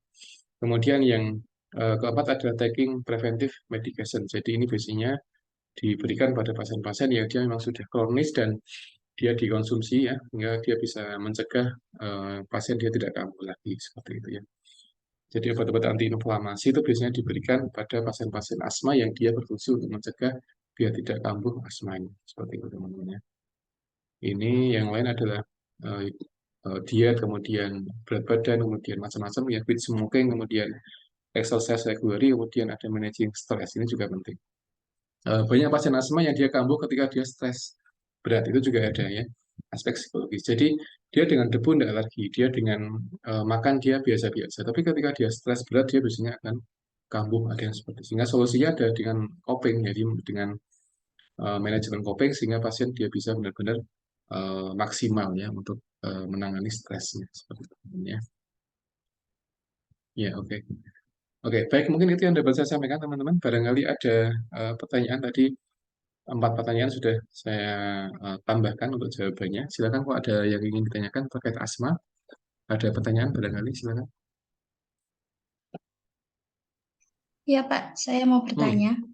Kemudian yang keempat adalah taking preventive medication. Jadi ini biasanya diberikan pada pasien-pasien yang dia memang sudah kronis dan dia dikonsumsi ya sehingga dia bisa mencegah pasien dia tidak kambuh lagi seperti itu ya. Jadi obat-obat antiinflamasi itu biasanya diberikan pada pasien-pasien asma yang dia berfungsi untuk mencegah biar tidak kambuh asmanya seperti itu teman-teman ya. Ini yang lain adalah eh, diet, kemudian berat badan, kemudian macam-macam ya, quit smoking, kemudian exercise regularly, kemudian ada managing stress ini juga penting. Banyak pasien asma yang dia kambuh ketika dia stres berat itu juga ada ya aspek psikologis. Jadi dia dengan debu tidak alergi, dia dengan makan dia biasa-biasa. Tapi ketika dia stres berat dia biasanya akan kambuh ada yang seperti itu. Sehingga solusinya ada dengan coping, jadi dengan manajemen coping sehingga pasien dia bisa benar-benar maksimal ya untuk menangani stresnya seperti itu ya. Ya oke. Oke, baik mungkin itu yang dapat saya sampaikan teman-teman. Barangkali ada pertanyaan tadi. Empat pertanyaan sudah saya tambahkan untuk jawabannya. Silakan kalau ada yang ingin ditanyakan terkait asma, ada pertanyaan barangkali silakan. Ya, Pak, saya mau bertanya. Hmm,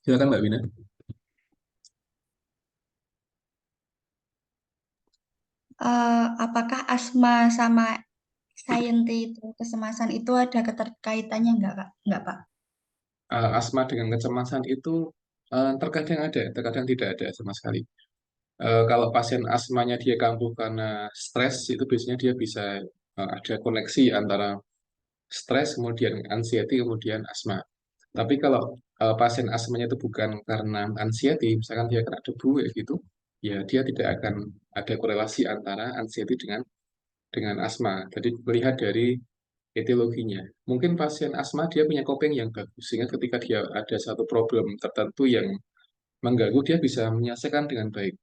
silakan Mbak Wina. Apakah asma sama anxiety itu, kecemasan itu ada keterkaitannya enggak, Kak? Enggak, Pak. Asma dengan kecemasan itu terkadang ada, terkadang tidak ada sama sekali. Kalau pasien asmanya dia kambuh karena stres, itu biasanya dia bisa ada koneksi antara stres, kemudian anxiety, kemudian asma. Tapi kalau pasien asmanya itu bukan karena anxiety, misalkan dia kena debu ya gitu, ya dia tidak akan ada korelasi antara anxiety dengan asma. Jadi melihat dari etiologinya. Mungkin pasien asma dia punya coping yang bagus, sehingga ketika dia ada satu problem tertentu yang mengganggu, dia bisa menyelesaikan dengan baik.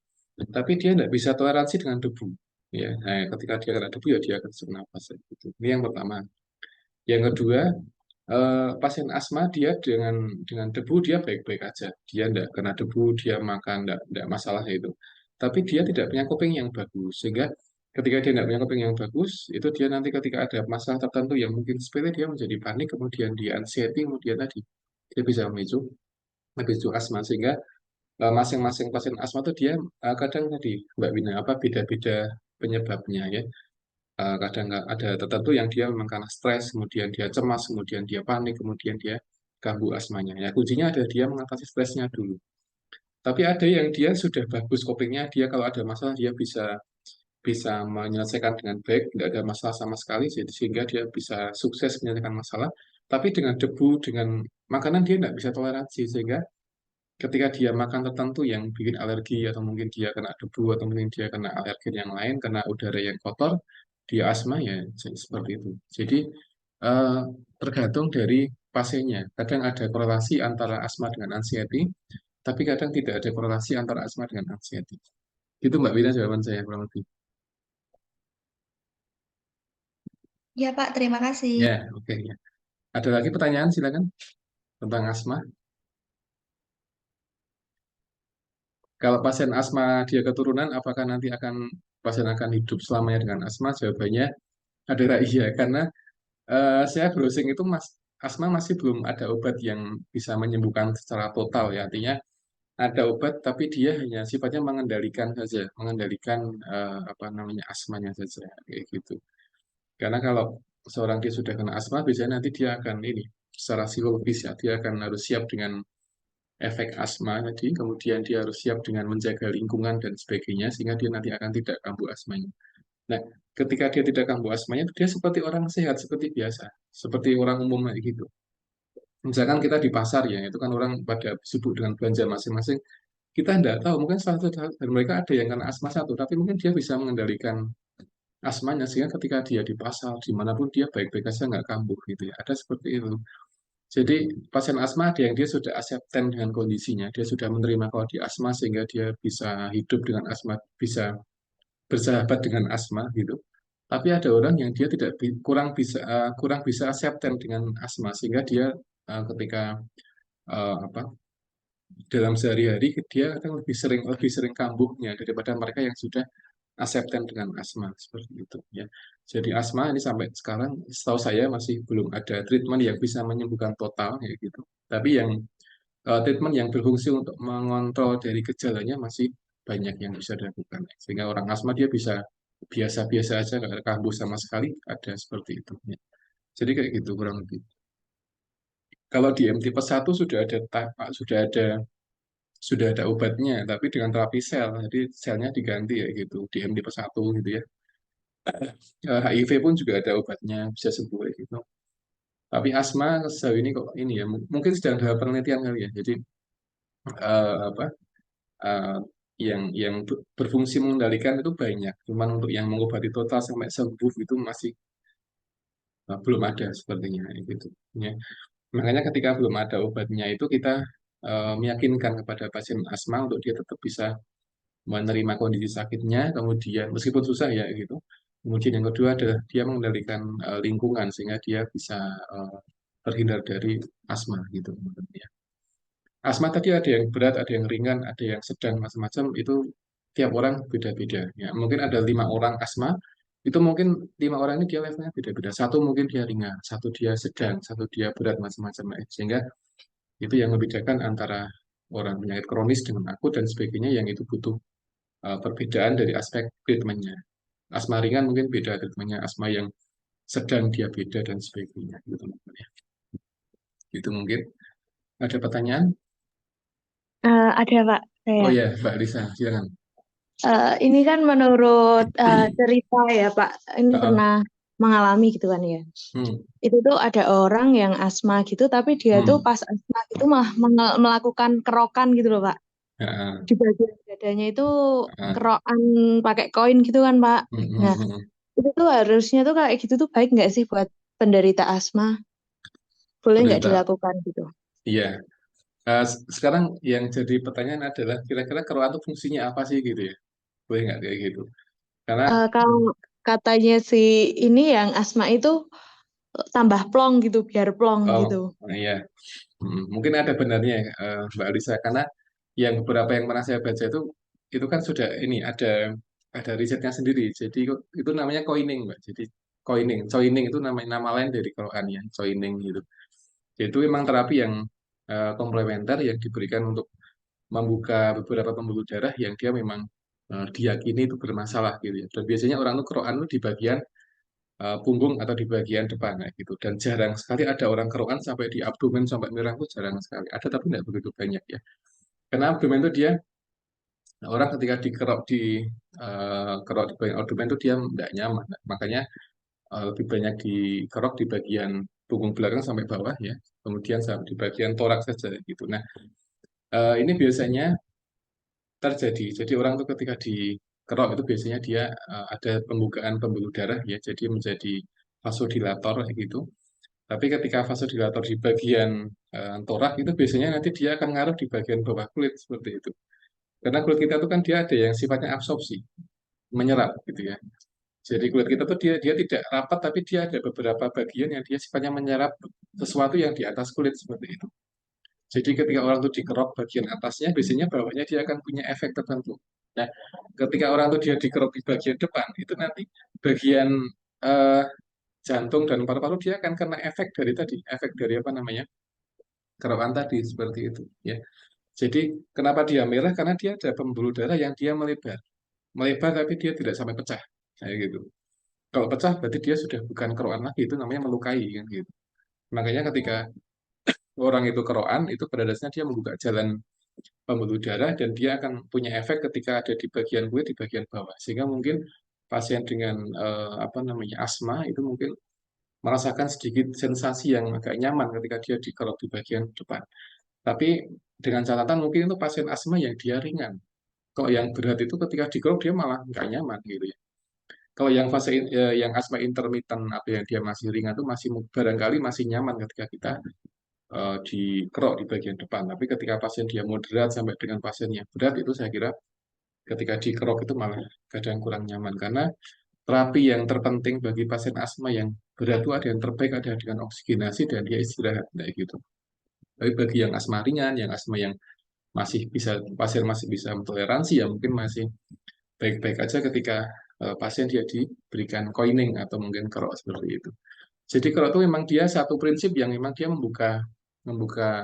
Tapi dia tidak bisa toleransi dengan debu. Ya, nah, ketika dia kena debu ya dia akan sesak napas. Gitu. Ini yang pertama. Yang kedua, pasien asma dia dengan debu dia baik-baik aja. Dia tidak kena debu, dia makan tidak masalah itu. Tapi dia tidak punya coping yang bagus. Sehingga ketika dia tidak punya coping yang bagus, itu dia nanti ketika ada masalah tertentu yang mungkin sepele dia menjadi panik, kemudian dia anxiety, kemudian tadi dia bisa memicu asma. Sehingga masing-masing pasien asma itu dia kadang tadi Mbak Wina apa beda-beda penyebabnya ya. Kadang nggak ada tertentu yang dia memang karena stres, kemudian dia cemas, kemudian dia panik, kemudian dia kambuh asmanya. Ya, kuncinya ada dia mengatasi stresnya dulu. Tapi ada yang dia sudah bagus copingnya, dia kalau ada masalah dia bisa bisa menyelesaikan dengan baik, tidak ada masalah sama sekali, jadi sehingga dia bisa sukses menyelesaikan masalah. Tapi dengan debu, dengan makanan dia tidak bisa toleransi, sehingga ketika dia makan tertentu yang bikin alergi atau mungkin dia kena debu atau mungkin dia kena alergen yang lain, kena udara yang kotor, dia asma ya seperti itu. Jadi eh, tergantung dari pasiennya. Kadang ada korelasi antara asma dengan anxiety, tapi kadang tidak ada korelasi antara asma dengan anxiety. Itu Mbak Wina jawaban saya kurang lebih. Ya, Pak, terima kasih. Ya, oke ya. Ada lagi pertanyaan silakan tentang asma. Kalau pasien asma dia keturunan, apakah nanti pasien akan hidup selamanya dengan asma? Jawabannya adalah iya, karena saya browsing itu asma masih belum ada obat yang bisa menyembuhkan secara total ya. Artinya ada obat tapi dia hanya sifatnya mengendalikan saja, mengendalikan apa namanya asmanya saja kayak gitu. Karena kalau seorang dia sudah kena asma, biasanya nanti dia akan ini secara psikologis ya, dia akan harus siap dengan efek asma tadi, kemudian dia harus siap dengan menjaga lingkungan dan sebagainya, sehingga dia nanti akan tidak kambuh asmanya. Nah, ketika dia tidak kambuh asmanya, dia seperti orang sehat, seperti biasa, seperti orang umum kayak gitu. Misalkan kita di pasar ya, itu kan orang pada sibuk dengan belanja masing-masing, kita tidak tahu, mungkin salah satu dari mereka ada yang kena asma satu, tapi mungkin dia bisa mengendalikan asmanya, sehingga ketika dia di pasar, dimanapun dia baik-baik saja, nggak kambuh gitu ya. Ada seperti itu. Jadi pasien asma ada yang dia sudah acceptan dengan kondisinya, dia sudah menerima kalau dia asma sehingga dia bisa hidup dengan asma, bisa bersahabat dengan asma gitu. Tapi ada orang yang dia tidak kurang bisa acceptan dengan asma sehingga dia ketika apa dalam sehari-hari dia akan lebih sering kambuhnya daripada mereka yang sudah asepten dengan asma seperti itu ya. Jadi asma ini sampai sekarang setahu saya masih belum ada treatment yang bisa menyembuhkan total ya gitu. Tapi yang treatment yang berfungsi untuk mengontrol dari gejalanya masih banyak yang bisa dilakukan. Sehingga orang asma dia bisa biasa-biasa aja, nggak ada kambuh sama sekali, ada seperti itu. Ya. Jadi kayak gitu kurang lebih. Kalau di MT1 sudah ada obatnya, tapi dengan terapi sel, jadi selnya diganti ya gitu di MT1 gitu ya. HIV pun juga ada obatnya, bisa sembuh kayak gitu. Tapi asma sejauh ini kok ini ya, mungkin sedang dalam penelitian kali ya. Jadi apa eh, yang berfungsi mengendalikan itu banyak, cuman untuk yang mengobati total sampai sembuh itu masih belum ada sepertinya gitu. Ya. Makanya ketika belum ada obatnya itu kita meyakinkan kepada pasien asma untuk dia tetap bisa menerima kondisi sakitnya, kemudian meskipun susah ya gitu. Kemudian yang kedua adalah dia mengendalikan lingkungan sehingga dia bisa eh, terhindar dari asma gitu. Ya. Asma tadi ada yang berat, ada yang ringan, ada yang sedang, macam-macam. Itu tiap orang beda-beda. Ya, mungkin ada 5 orang asma, itu mungkin 5 orang ini dia levelnya beda-beda. Satu mungkin dia ringan, satu dia sedang, satu dia berat, macam-macam. Sehingga itu yang membedakan antara orang penyakit kronis dengan akut dan sebagainya yang itu butuh perbedaan dari aspek treatmentnya. Asma ringan mungkin beda treatmentnya, asma yang sedang dia beda dan sebagainya. Gitu, ya. Itu mungkin ada pertanyaan? Ada Pak, Oh saya. ya, Mbak Lisa, silakan. Ini kan menurut cerita ya Pak, ini Heeh. pernah mengalami gitu kan ya. Hmm. Itu tuh ada orang yang asma gitu, tapi dia tuh Hmm. pas asma itu malah melakukan kerokan gitu loh Pak. Heeh. Di bagian dadanya itu Heeh. kerokan pakai koin gitu kan Pak. Hmm, Nah, hmm, hmm. itu tuh harusnya tuh kayak gitu tuh baik nggak sih buat penderita asma? Boleh nggak Penderita, dilakukan gitu? iya. Sekarang yang jadi pertanyaan adalah kira-kira keroan itu fungsinya apa sih gitu ya? Boleh nggak kayak gitu? Karena Kalau katanya si ini yang asma itu tambah plong gitu, biar plong oh gitu. iya. Mungkin ada benarnya ya, Mbak Alisa, karena yang beberapa yang pernah saya baca itu kan sudah ini ada risetnya sendiri. Jadi itu namanya coining, Mbak. Jadi coining itu nama lain dari keroan ya, coining gitu. Jadi itu memang terapi yang komplementer yang diberikan untuk membuka beberapa pembuluh darah yang dia memang diyakini itu bermasalah gitu ya. Dan biasanya orang itu kerokan itu di bagian punggung atau di bagian depan kayak gitu. Dan jarang sekali ada orang kerokan sampai di abdomen sampai merah itu jarang sekali. Ada tapi tidak begitu banyak ya. Karena abdomen itu dia orang ketika kerok di bagian abdomen itu dia tidak nyaman. Makanya lebih banyak dikerok di bagian punggung belakang sampai bawah ya. Kemudian sampai di bagian toraks saja gitu. Nah, ini biasanya terjadi. Jadi orang itu ketika dikerok itu biasanya dia ada pembukaan pembuluh darah ya, jadi menjadi vasodilator kayak gitu. Tapi ketika vasodilator di bagian torak itu biasanya nanti dia akan ngaruh di bagian bawah kulit seperti itu. Karena kulit kita tuh kan dia ada yang sifatnya absorpsi, menyerap gitu ya. Jadi kulit kita tuh dia dia tidak rapat tapi dia ada beberapa bagian yang dia sifatnya menyerap sesuatu yang di atas kulit seperti itu. Jadi ketika orang itu dikerok bagian atasnya, biasanya bawahnya dia akan punya efek tertentu. Nah, ketika orang itu dia dikerok di bagian depan, itu nanti bagian eh, jantung dan paru-paru dia akan kena efek dari tadi, efek dari apa namanya kerokan tadi seperti itu. Ya, jadi kenapa dia merah? Karena dia ada pembuluh darah yang dia melebar, melebar tapi dia tidak sampai pecah, kayak gitu. Kalau pecah berarti dia sudah bukan kerokan lagi, itu namanya melukai kan gitu. Makanya ketika orang itu kerokan, itu pada dasarnya dia membuka jalan pembuluh darah dan dia akan punya efek ketika ada di bagian kulit di bagian bawah sehingga mungkin pasien dengan apa namanya asma itu mungkin merasakan sedikit sensasi yang agak nyaman ketika dia dikerok di bagian depan. Tapi dengan catatan mungkin itu pasien asma yang dia ringan. Kalau yang berat itu ketika dikerok dia malah nggak nyaman gitu ya. Kalau yang yang asma intermittent atau yang dia masih ringan itu masih barangkali masih nyaman ketika kita dikerok di bagian depan. Tapi ketika pasien dia moderat sampai dengan pasien yang berat itu saya kira ketika dikerok itu malah kadang kurang nyaman karena terapi yang terpenting bagi pasien asma yang berat itu ada yang terbaik ada dengan oksigenasi dan dia istirahat kayak gitu. Tapi bagi yang asma ringan, yang asma yang pasien masih bisa mentoleransi ya, mungkin masih baik-baik aja ketika pasien dia diberikan coining atau mungkin kerok seperti itu. Jadi kerok itu memang dia satu prinsip yang memang dia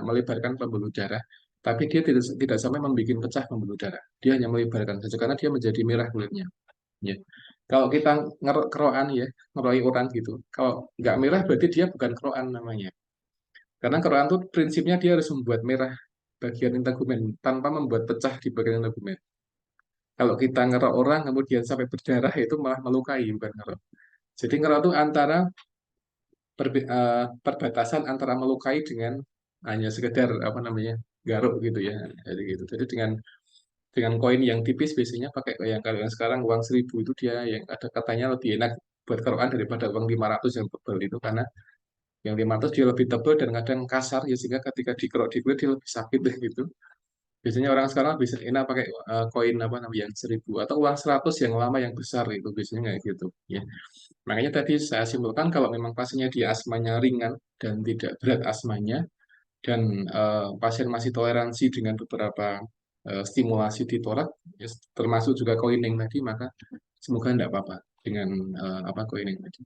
melebarkan pembuluh darah, tapi dia tidak sampai membuat pecah pembuluh darah. Dia hanya melebarkan saja karena dia menjadi merah kulitnya. Ya. Kalau kita kerokan ya, ngeroi orang gitu. Kalau nggak merah berarti dia bukan kerokan namanya. Karena kerokan itu prinsipnya dia harus membuat merah bagian integumen tanpa membuat pecah di bagian integumen. Kalau kita ngerok orang kemudian sampai berdarah itu malah melukai, bukan ngerok. Jadi ngerok itu antara perbatasan antara melukai dengan hanya sekedar apa namanya garuk gitu ya. Jadi gitu. Jadi dengan koin yang tipis biasanya pakai yang kalau yang sekarang uang 1.000 itu dia yang ada katanya lebih enak buat kerokan daripada uang 500 yang tebal itu, karena yang 500 dia lebih tebal dan kadang kasar ya, sehingga ketika dikerok di kulit dia lebih sakit deh gitu. Biasanya orang sekarang bisa enak pakai koin apa namanya yang 1.000 atau uang 100 yang lama yang besar itu biasanya kayak gitu ya. Makanya tadi saya simpulkan kalau memang pasiennya dia asmanya ringan dan tidak berat asmanya, dan pasien masih toleransi dengan beberapa stimulasi di torak, ya, termasuk juga coining tadi, maka semoga tidak apa-apa dengan apa coining tadi.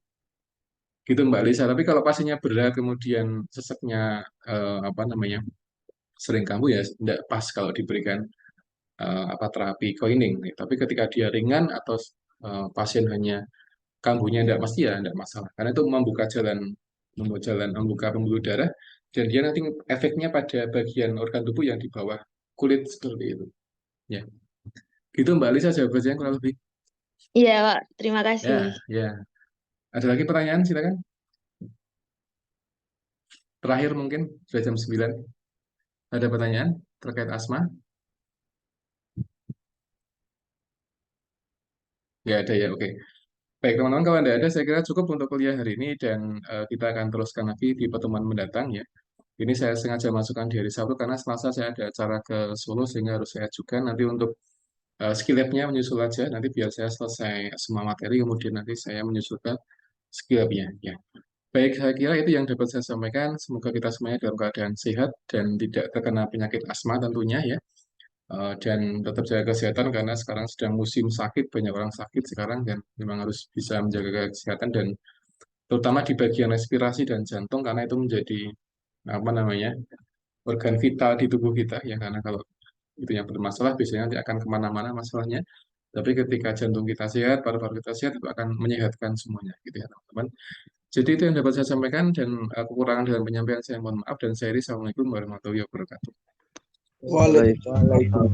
Gitu Mbak Lisa. Tapi kalau pasiennya berat kemudian seseknya apa namanya sering kambuh ya tidak pas kalau diberikan apa terapi coining. Tapi ketika dia ringan atau pasien hanya kambuhnya tidak pasti ya tidak masalah, karena itu membuka pembuluh darah, dan dia nanti efeknya pada bagian organ tubuh yang di bawah kulit seperti itu ya. Gitu Mbak Lisa jawabannya kurang lebih. Iya, Pak. Terima kasih. Ya, ya. Ada lagi pertanyaan, silakan. Terakhir mungkin sudah jam 9. Ada pertanyaan terkait asma? Ya ada ya, oke. Baik teman-teman, kalau tidak ada saya kira cukup untuk kuliah hari ini, dan kita akan teruskan lagi di pertemuan mendatang ya. Ini saya sengaja masukkan di hari Sabtu karena Selasa saya ada acara ke Solo sehingga harus saya ajukan. Nanti untuk skill lab-nya menyusul aja, nanti biar saya selesai semua materi, kemudian nanti saya menyusulkan skill lab-nya ya. Baik, saya kira itu yang dapat saya sampaikan. Semoga kita semuanya dalam keadaan sehat dan tidak terkena penyakit asma tentunya ya. Dan tetap jaga kesehatan karena sekarang sedang musim sakit, banyak orang sakit sekarang, dan memang harus bisa menjaga kesehatan, dan terutama di bagian respirasi dan jantung karena itu menjadi apa namanya organ vital di tubuh kita ya, karena kalau itu yang bermasalah biasanya nanti akan kemana-mana masalahnya. Tapi ketika jantung kita sehat, paru-paru kita sehat, itu akan menyehatkan semuanya gitu ya teman-teman. Jadi itu yang dapat saya sampaikan, dan kekurangan dalam penyampaian saya mohon maaf, dan saya Assalamualaikum warahmatullahi wabarakatuh. Waalaikumsalam.